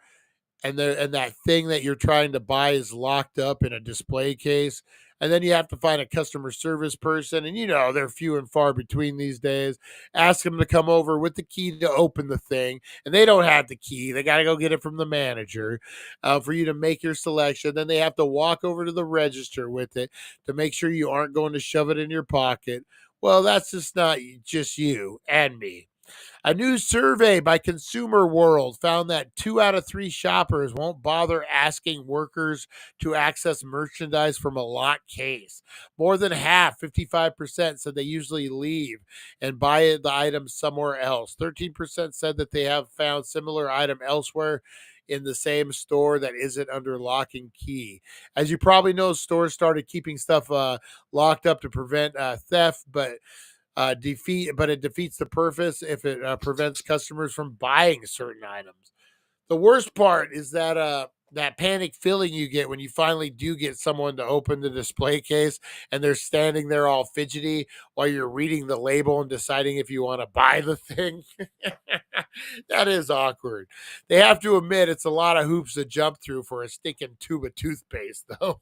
and that thing that you're trying to buy is locked up in a display case, and then you have to find a customer service person, and they're few and far between these days. Ask them to come over with the key to open the thing, and they don't have the key. They got to go get it from the manager for you to make your selection. Then they have to walk over to the register with it to make sure you aren't going to shove it in your pocket. Well, that's just not just you and me. A new survey by Consumer World found that 2 out of 3 shoppers won't bother asking workers to access merchandise from a locked case. More than half, 55%, said they usually leave and buy the item somewhere else. 13% said that they have found similar item elsewhere in the same store that isn't under lock and key. As you probably know, stores started keeping stuff locked up to prevent theft, but it defeats the purpose if it prevents customers from buying certain items. The worst part is that panic feeling you get when you finally do get someone to open the display case and they're standing there all fidgety while you're reading the label and deciding if you want to buy the thing. That is awkward. They have to admit it's a lot of hoops to jump through for a stinking tube of toothpaste, though.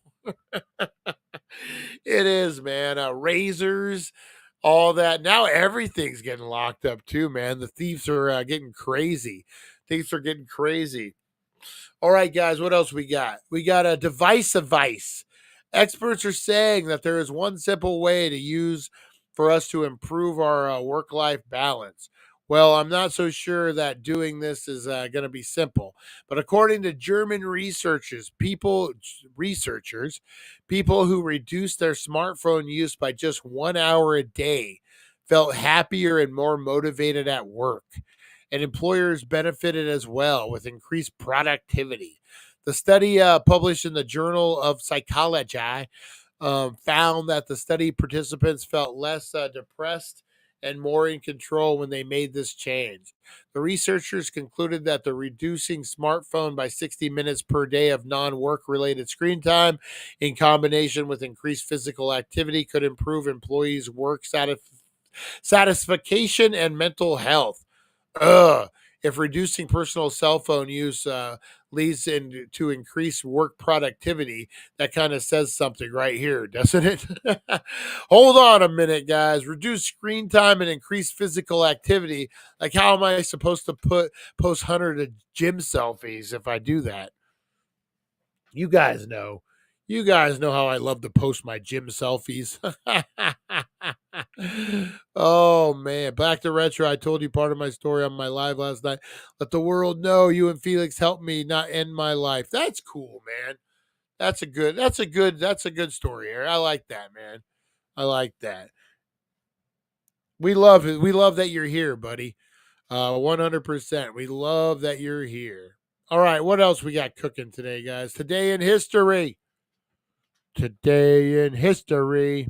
It is, man. Razors, all that. Now everything's getting locked up too, man. The thieves are getting crazy. Thieves are getting crazy. All right, guys, what else we got? We got a device advice. Experts are saying that there is one simple way to use for us to improve our work-life balance. Well, I'm not so sure that doing this is going to be simple, but according to German researchers, people who reduced their smartphone use by just 1 hour a day felt happier and more motivated at work, and employers benefited as well with increased productivity. The study published in the Journal of Psychology found that the study participants felt less depressed and more in control when they made this change. The researchers concluded that the reducing smartphone by 60 minutes per day of non work related screen time, in combination with increased physical activity, could improve employees' work satisfaction and mental health. Ugh. If reducing personal cell phone use leads to increased work productivity, that kind of says something right here, doesn't it? Hold on a minute, guys. Reduce screen time and increase physical activity. Like, how am I supposed to post 100 gym selfies if I do that? You guys know. You guys know how I love to post my gym selfies. Oh man, back to retro. I told you part of my story on my live last night. Let the world know you and Felix helped me not end my life. That's cool, man. That's a good story here. I like that, man. I like that. We love it. We love that you're here, buddy. 100%. We love that you're here. All right, what else we got cooking today, guys? Today in history. Today in history.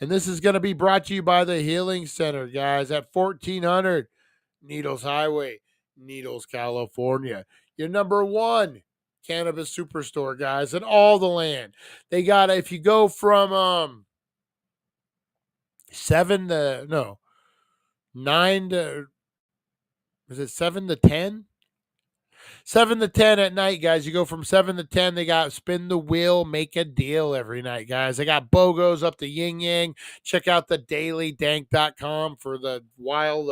And this is going to be brought to you by the Healing Center, guys, at 1400 Needles Highway, Needles, California. Your number one cannabis superstore, guys, in all the land. They got, if you go from 7 to, no, 9 to, is it 7 to 10? 7 to 10 at night, guys. You go from 7 to 10. They got spin the wheel, make a deal every night, guys. They got BOGOs up to yin yang. Check out the dailydank.com for the wild,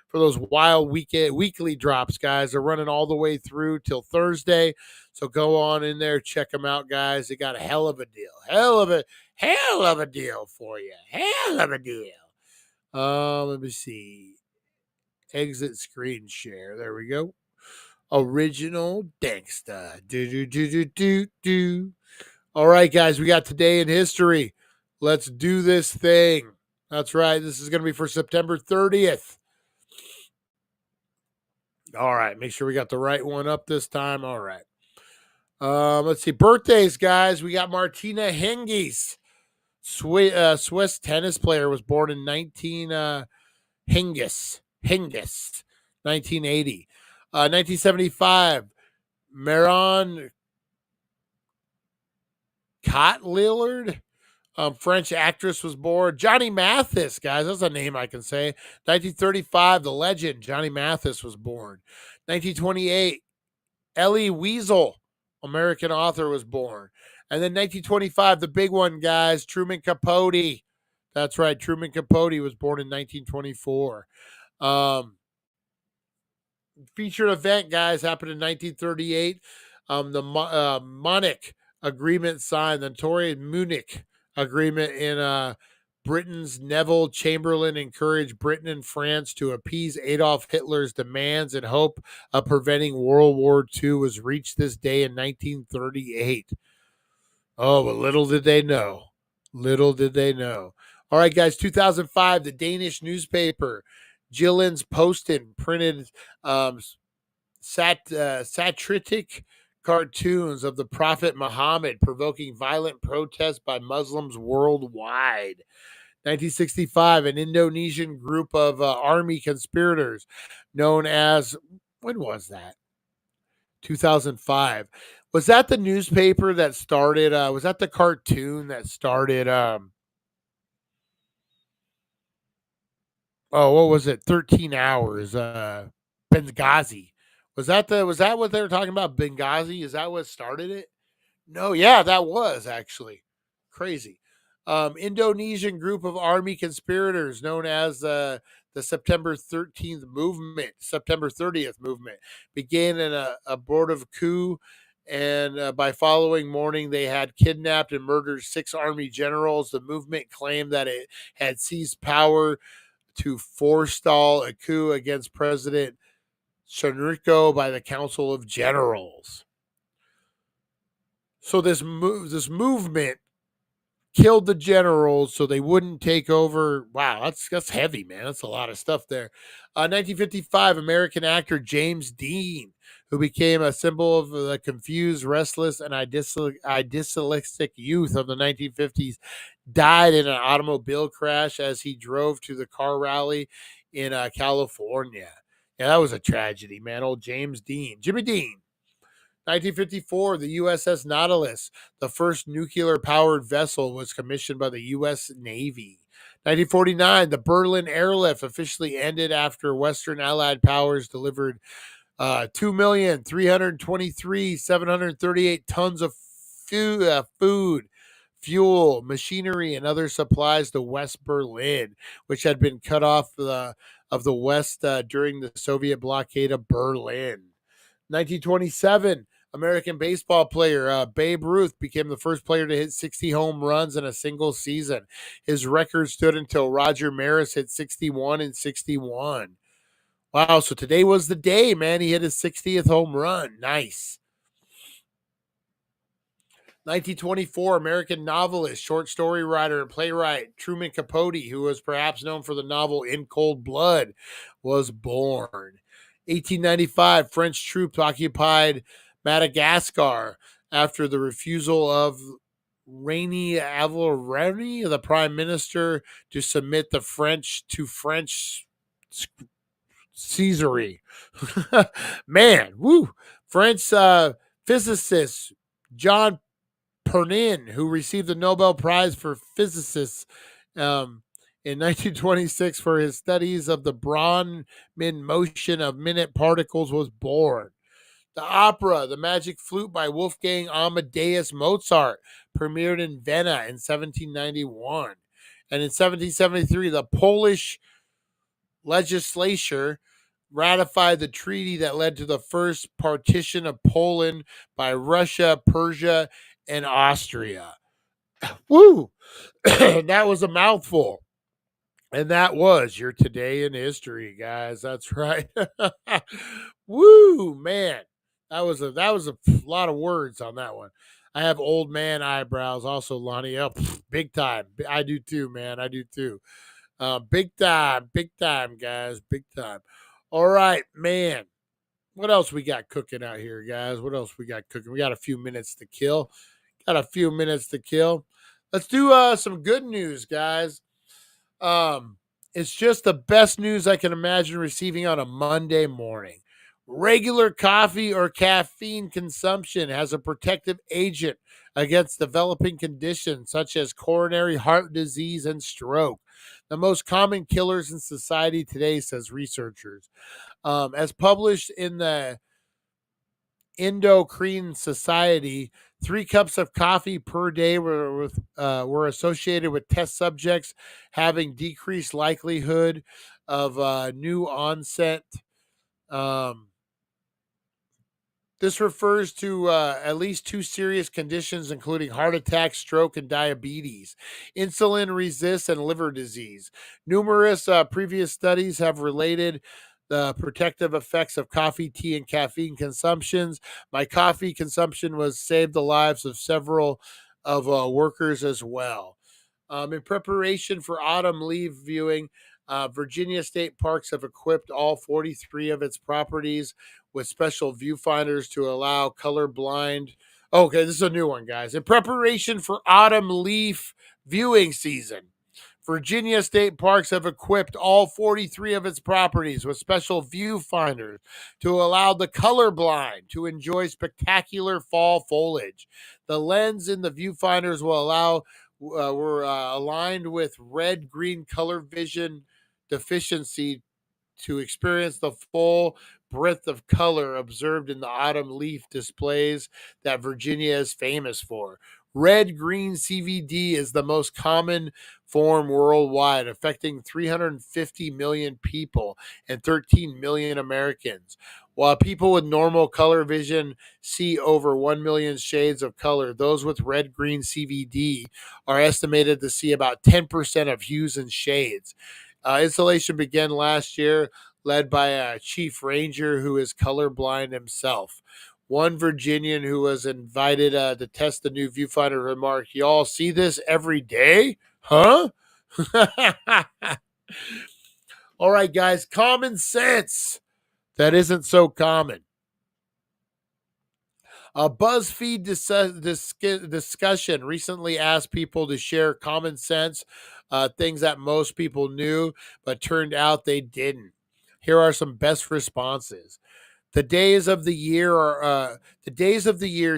for those wild weekly drops, guys. They're running all the way through till Thursday. So go on in there, check them out, guys. They got a hell of a deal. Hell of a deal for you. Hell of a deal. Let me see. Exit screen share. There we go. Original Danksta. Do. All right, guys, we got today in history. Let's do this thing. That's right. This is going to be for September 30th. All right, make sure we got the right one up this time. All right. Let's see. Birthdays, guys. We got Martina Hingis. Swiss tennis player, was born in 1980. 1975, Maron Cotillard, French actress, was born. Johnny Mathis, guys, that's a name I can say. 1935, the legend Johnny Mathis was born. 1928, Elie Wiesel, American author, was born. And then 1925, the big one, guys, Truman Capote. That's right, Truman Capote was born in 1924. Featured event, guys, happened in 1938. The Munich Agreement signed, the Torrey Munich Agreement in Britain's Neville Chamberlain encouraged Britain and France to appease Adolf Hitler's demands in hope of preventing World War II was reached this day in 1938. Oh, but little did they know. Little did they know. All right, guys, 2005, the Danish newspaper Jyllands Posten printed satiric cartoons of the Prophet Muhammad, provoking violent protests by Muslims worldwide. 1965, an Indonesian group of army conspirators known as, when was that? 2005. Was that the newspaper that started, was that the cartoon that started, what was it? 13 hours, Benghazi. Was that what they were talking about? Benghazi? Is that what started it? No, yeah, that was actually crazy. Indonesian group of army conspirators known as the September 30th movement, began in a abortive coup. And by following morning, they had kidnapped and murdered 6 army generals. The movement claimed that it had seized power to forestall a coup against President Suharto by the Council of Generals. So this movement killed the generals so they wouldn't take over. Wow, that's heavy, man. That's a lot of stuff there. 1955, American actor James Dean, who became a symbol of the confused, restless, and idealistic youth of the 1950s, died in an automobile crash as he drove to the car rally in California. Yeah, that was a tragedy, man. Old James Dean, Jimmy Dean. 1954, the USS Nautilus, the first nuclear powered vessel, was commissioned by the U.S. Navy. 1949, the Berlin airlift officially ended after Western Allied powers delivered 2,323,738 tons of food, fuel, machinery, and other supplies to West Berlin, which had been cut off of the West during the Soviet blockade of Berlin. 1927, American baseball player Babe Ruth became the first player to hit 60 home runs in a single season. His record stood until Roger Maris hit 61 in 61. Wow, so today was the day, man. He hit his 60th home run. Nice. 1924, American novelist, short story writer, and playwright Truman Capote, who was perhaps known for the novel In Cold Blood, was born. 1895, French troops occupied Madagascar after the refusal of Rainy Avaloreni, the prime minister, to submit the French to French Caesarea. Man, woo! French physicist John Pernin, who received the Nobel Prize for Physics in 1926 for his studies of the Brownian motion of minute particles, was born. The opera, The Magic Flute by Wolfgang Amadeus Mozart, premiered in Vienna in 1791. And in 1773, the Polish legislature ratified the treaty that led to the first partition of Poland by Russia, Persia, and Austria. Woo! That was a mouthful. And that was your Today in History, guys. That's right. Woo, man. That was a lot of words on that one. I have old man eyebrows also, Lonnie. Up, big time. I do too, man. I do too. Big time, guys. Big time. All right, man. What else we got cooking out here, guys? What else we got cooking? We got a few minutes to kill. Let's do some good news, guys. It's just the best news I can imagine receiving on a Monday morning. Regular coffee or caffeine consumption has a protective agent against developing conditions such as coronary heart disease and stroke, the most common killers in society today, says researchers. As published in the Endocrine Society, 3 cups of coffee per day were associated with test subjects having decreased likelihood of new onset This refers to at least two serious conditions, including heart attack, stroke, and diabetes, insulin resistance, and liver disease. Numerous previous studies have related the protective effects of coffee, tea, and caffeine consumptions. My coffee consumption was saved the lives of several of workers as well. In preparation for autumn leaf viewing, Virginia State Parks have equipped all 43 of its properties with special viewfinders to allow colorblind. Okay, this is a new one, guys. In preparation for autumn leaf viewing season, Virginia State Parks have equipped all 43 of its properties with special viewfinders to allow the colorblind to enjoy spectacular fall foliage. The lens in the viewfinders will allow were aligned with red green color vision deficiency to experience the full breadth of color observed in the autumn leaf displays that Virginia is famous for. Red green CVD is the most common form worldwide, affecting 350 million people and 13 million Americans. While people with normal color vision see over 1 million shades of color, those with red green CVD are estimated to see about 10% of hues and shades. Installation began last year, led by a chief ranger who is colorblind himself. One Virginian who was invited to test the new viewfinder remarked, "Y'all see this every day? Huh?" All right, guys, common sense. That isn't so common. A BuzzFeed discussion recently asked people to share common sense, things that most people knew, but turned out they didn't. Here are some best responses. The days of the year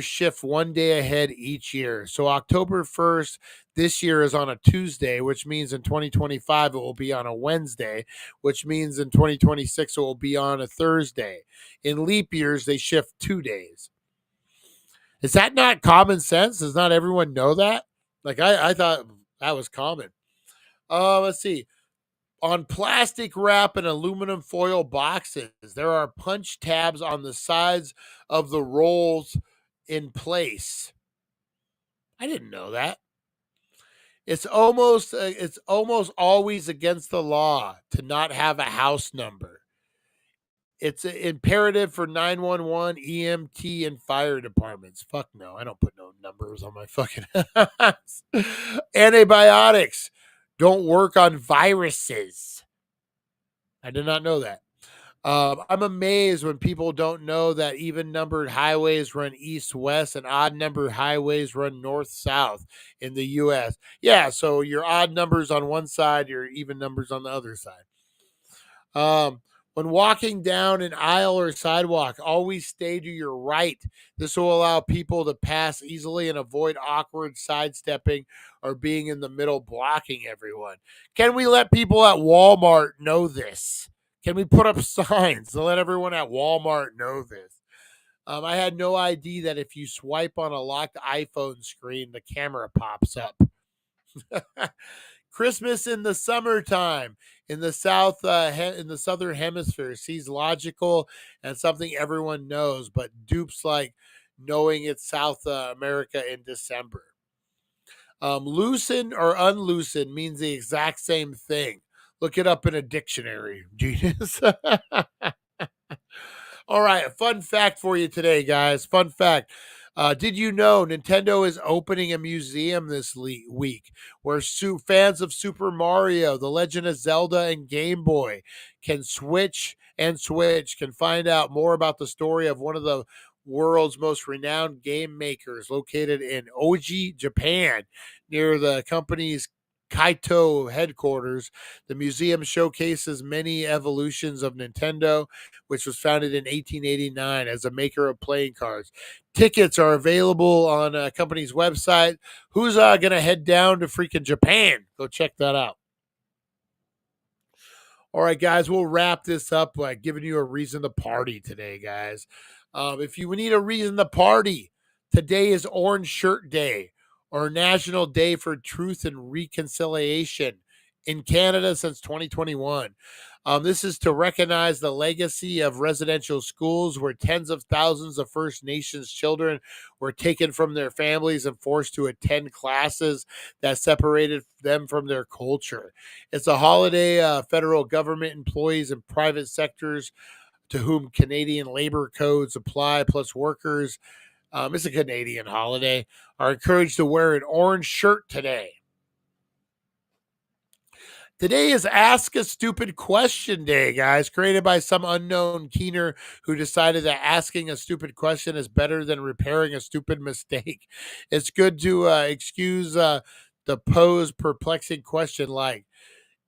shift one day ahead each year. So October 1st this year is on a Tuesday, which means in 2025 it will be on a Wednesday, which means in 2026 it will be on a Thursday. In leap years, they shift 2 days. Is that not common sense? Does not everyone know that? Like I thought that was common. Let's see. On plastic wrap and aluminum foil boxes, there are punch tabs on the sides of the rolls in place. I didn't know that. It's almost always against the law to not have a house number. It's imperative for 911, EMT, and fire departments. Fuck no, I don't put no numbers on my fucking house. Antibiotics don't work on viruses. I did not know that. I'm amazed when people don't know that even numbered highways run east west and odd numbered highways run north south in the U.S. Yeah, so your odd numbers on one side, your even numbers on the other side. When walking down an aisle or sidewalk, always stay to your right. This will allow people to pass easily and avoid awkward sidestepping or being in the middle blocking everyone. Can we let people at Walmart know this? Can we put up signs to let everyone at Walmart know this? I had no idea that if you swipe on a locked iPhone screen, the camera pops up. Christmas in the summertime in the in the southern hemisphere seems logical and something everyone knows, but dupes like knowing it's South America in December. Loosen or unloosen means the exact same thing. Look it up in a dictionary, genius. All right, a fun fact for you today, guys. Fun fact. Did you know Nintendo is opening a museum this week where fans of Super Mario, The Legend of Zelda, and Game Boy can can find out more about the story of one of the world's most renowned game makers located in Oji, Japan, near the company's Kaito headquarters. The museum showcases many evolutions of Nintendo, which was founded in 1889 as a maker of playing cards. Tickets are available on a company's website. Who's going to head down to freaking Japan? Go check that out. All right, guys, we'll wrap this up by giving you a reason to party today, guys. If you need a reason to party, today is Orange Shirt Day or National Day for Truth and Reconciliation in Canada since 2021. This is to recognize the legacy of residential schools where tens of thousands of First Nations children were taken from their families and forced to attend classes that separated them from their culture. It's a holiday federal government employees and private sectors to whom Canadian labor codes apply, plus workers. It's a Canadian holiday, are encouraged to wear an orange shirt today. Today is Ask a Stupid Question Day, guys, created by some unknown keener who decided that asking a stupid question is better than repairing a stupid mistake. It's good to excuse the pose perplexing question like,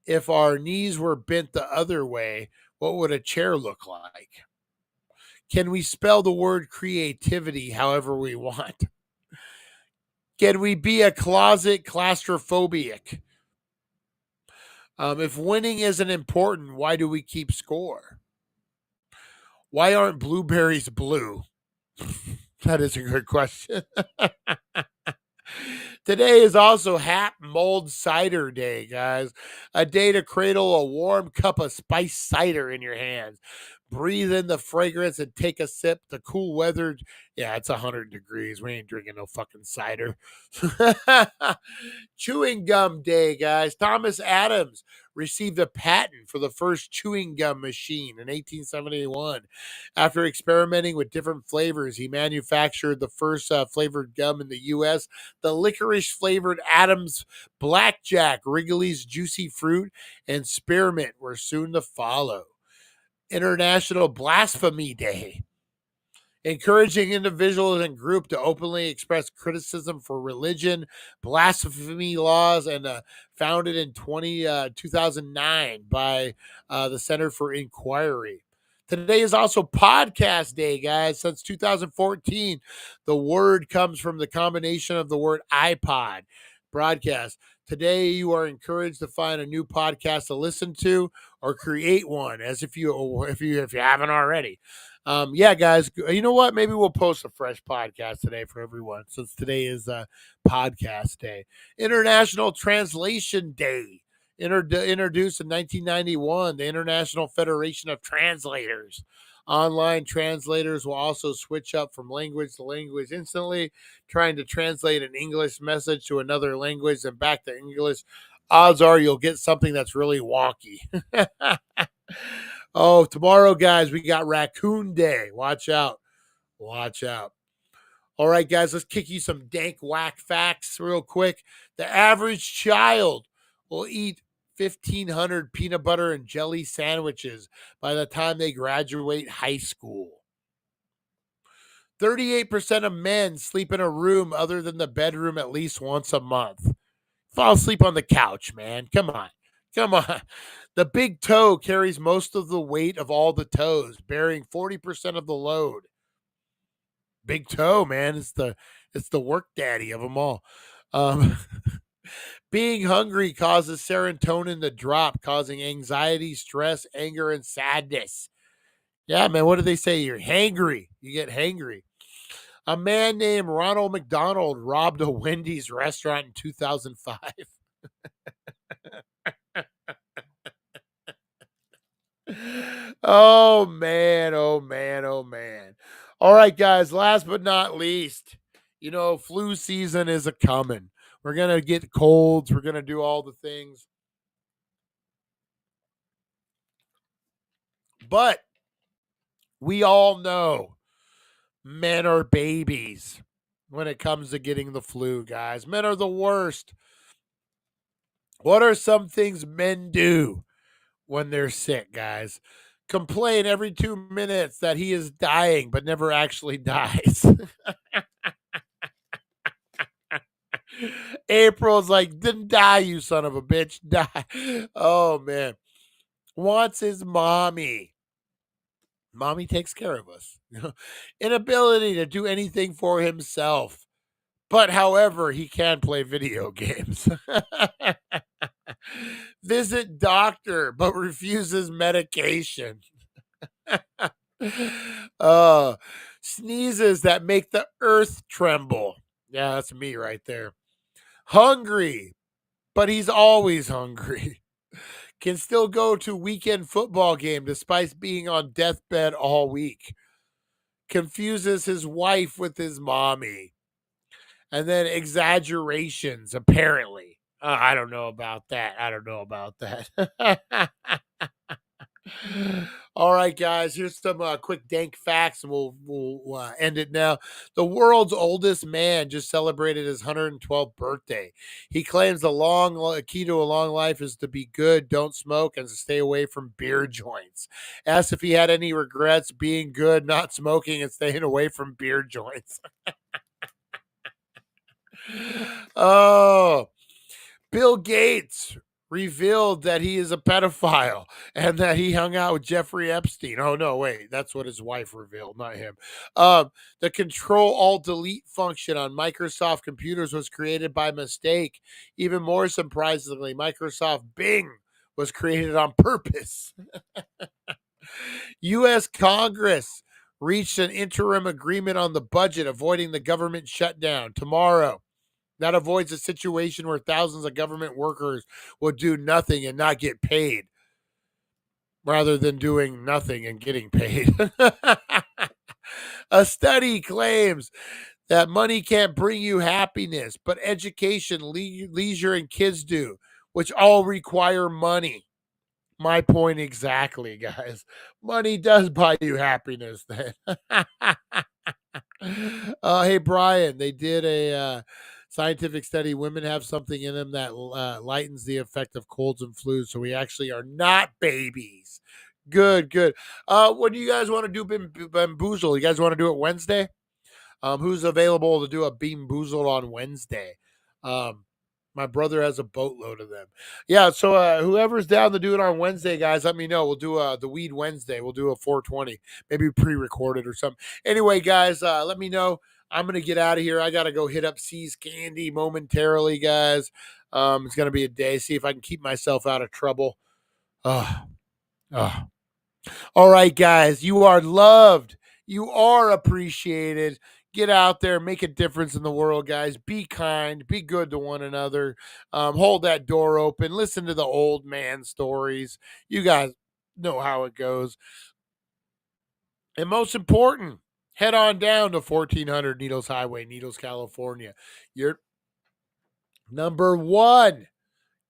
if our knees were bent the other way, what would a chair look like? Can we spell the word creativity however we want? Can we be a closet claustrophobic? If winning isn't important, why do we keep score? Why aren't blueberries blue? That is a good question. Today is also Hap Mold Cider Day, guys. A day to cradle a warm cup of spiced cider in your hands. Breathe in the fragrance and take a sip. The cool weather, yeah, it's 100 degrees. We ain't drinking no fucking cider. Chewing gum day, guys. Thomas Adams received a patent for the first chewing gum machine in 1871. After experimenting with different flavors, he manufactured the first flavored gum in the U.S. The licorice flavored Adams Blackjack, Wrigley's Juicy Fruit, and Spearmint were soon to follow. International Blasphemy Day, encouraging individuals and groups to openly express criticism for religion, blasphemy laws, and founded in 2009 by the Center for Inquiry. Today is also Podcast Day, guys. Since 2014, the word comes from the combination of the word iPod, broadcast. Today, you are encouraged to find a new podcast to listen to or create one, as if you haven't already. Yeah, guys, you know what? Maybe we'll post a fresh podcast today for everyone, since today is Podcast Day. International Translation Day, introduced in 1991, the International Federation of Translators. Online translators will also switch up from language to language instantly, trying to translate an English message to another language and back to English. Odds are you'll get something that's really wonky. Oh, tomorrow, guys, we got Raccoon Day. Watch out. Watch out. All right, guys, let's kick you some dank whack facts real quick. The average child will eat 1,500 peanut butter and jelly sandwiches by the time they graduate high school. 38% of men sleep in a room other than the bedroom at least once a month. Fall asleep on the couch, man. Come on. Come on. The big toe carries most of the weight of all the toes, bearing 40% of the load. Big toe, man. It's the work daddy of them all. Being hungry causes serotonin to drop, causing anxiety, stress, anger, and sadness. Yeah, man. What do they say? You're hangry. You get hangry. A man named Ronald McDonald robbed a Wendy's restaurant in 2005. Oh, man. Oh, man. Oh, man. All right, guys. Last but not least, flu season is a coming. We're going to get colds. We're going to do all the things. But we all know men are babies when it comes to getting the flu, guys. Men are the worst. What are some things men do when they're sick, guys? Complain every 2 minutes that he is dying, but never actually dies. April's like, didn't die, you son of a bitch. Die. Oh, man. Wants his mommy. Mommy takes care of us. Inability to do anything for himself. But however, he can play video games. Visit doctor, but refuses medication. Sneezes that make the earth tremble. Yeah, that's me right there. Hungry, but he's always hungry. can still go to weekend football game despite being on deathbed all week. Confuses his wife with his mommy. And then exaggerations, apparently. I don't know about that. I don't know about that. All right, guys. Here's some quick dank facts, and we'll end it now. The world's oldest man just celebrated his 112th birthday. He claims the key to a long life is to be good, don't smoke, and to stay away from beer joints. Asked if he had any regrets being good, not smoking, and staying away from beer joints. Oh, Bill Gates revealed that he is a pedophile and that he hung out with Jeffrey Epstein. Oh no, wait, that's what his wife revealed, not him. The Control Alt Delete function on Microsoft computers was created by mistake. Even more surprisingly, Microsoft Bing was created on purpose. U.S. Congress reached an interim agreement on the budget, avoiding the government shutdown tomorrow. That avoids a situation where thousands of government workers will do nothing and not get paid rather than doing nothing and getting paid. A study claims that money can't bring you happiness, but education, leisure, and kids do, which all require money. My point exactly, guys. Money does buy you happiness then. Hey, Brian, they did a scientific study. Women have something in them that lightens the effect of colds and flus. So we actually are not babies. Good, good. What do you guys want to do, Bamboozle? You guys want to do it Wednesday? Who's available to do a Bean Boozled on Wednesday? My brother has a boatload of them. Yeah, so whoever's down to do it on Wednesday, guys, let me know. We'll do the Weed Wednesday. We'll do a 420, maybe pre-recorded or something. Anyway, guys, let me know. I'm gonna get out of here. I gotta go hit up C's Candy momentarily, guys. It's gonna be a day. See if I can keep myself out of trouble. Oh, oh. All right, guys, you are loved. You are appreciated. Get out there, make a difference in the world, guys. Be kind, be good to one another. Hold that door open. Listen to the old man stories. You guys know how it goes. And most important, head on down to 1400 Needles Highway, Needles, California. Your number one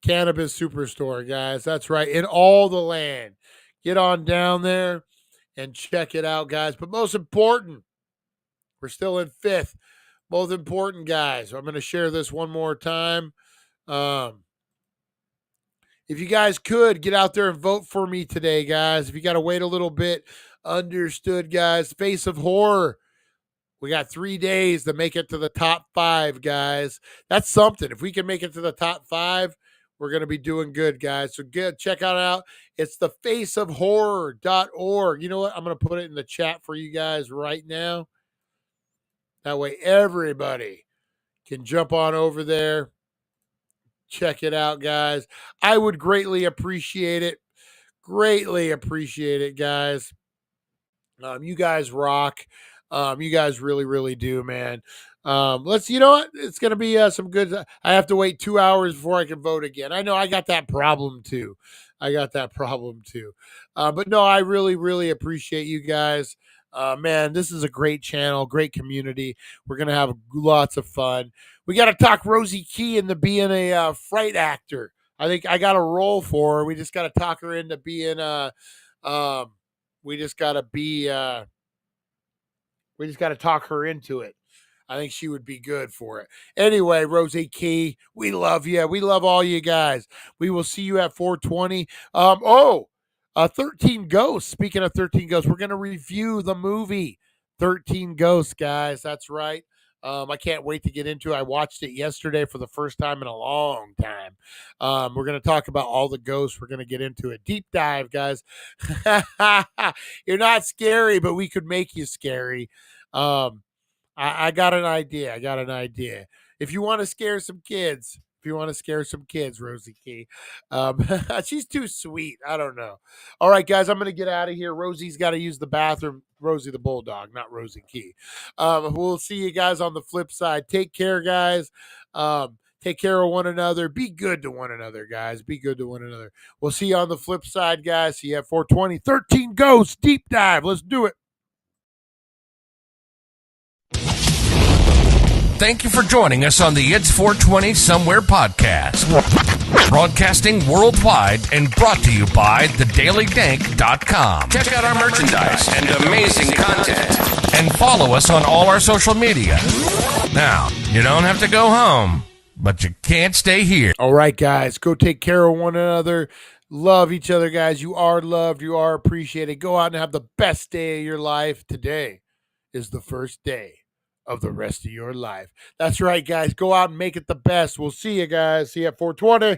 cannabis superstore, guys. That's right, in all the land. Get on down there and check it out, guys. But most important, we're still in fifth. Most important, guys. I'm going to share this one more time. If you guys could get out there and vote for me today, guys. If you got to wait a little bit, understood, guys. Face of Horror. We got 3 days to make it to the top 5, guys. That's something. If we can make it to the top 5, we're going to be doing good, guys. So good. Check it out. It's thefaceofhorror.org. You know what? I'm going to put it in the chat for you guys right now. That way everybody can jump on over there. Check it out, guys. I would greatly appreciate it. Greatly appreciate it, guys. You guys rock. You guys really, really do, man. You know what? It's going to be some good. I have to wait 2 hours before I can vote again. I know I got that problem too. But no, I really, really appreciate you guys. Man, this is a great channel, great community. We're going to have lots of fun. We got to talk Rosie Key into being a fright actor. I think I got a role for her. We just got to talk her into being we just got to talk her into it. I think she would be good for it. Anyway, Rosie Key, we love you. We love all you guys. We will see you at 420. 13 Ghosts. Speaking of 13 Ghosts, we're going to review the movie 13 Ghosts, guys. That's right. I can't wait to get into it. I watched it yesterday for the first time in a long time. We're going to talk about all the ghosts. We're going to get into a deep dive, guys. You're not scary, but we could make you scary. I got an idea. If you want to scare some kids, Rosie Key, she's too sweet. I don't know. All right, guys, I'm going to get out of here. Rosie's got to use the bathroom. Rosie the Bulldog, not Rosie Key. We'll see you guys on the flip side. Take care, guys. Take care of one another. Be good to one another, guys. Be good to one another. We'll see you on the flip side, guys. See you at 420. 13 Ghosts Deep Dive. Let's do it. Thank you for joining us on the It's 420 Somewhere podcast. Broadcasting worldwide and brought to you by thedailydank.com. Check out our merchandise and amazing content. And follow us on all our social media. Now, you don't have to go home, but you can't stay here. All right, guys. Go take care of one another. Love each other, guys. You are loved. You are appreciated. Go out and have the best day of your life. Today is the first day of the rest of your life. That's right, guys. Go out and make it the best. We'll see you guys. See you at 420.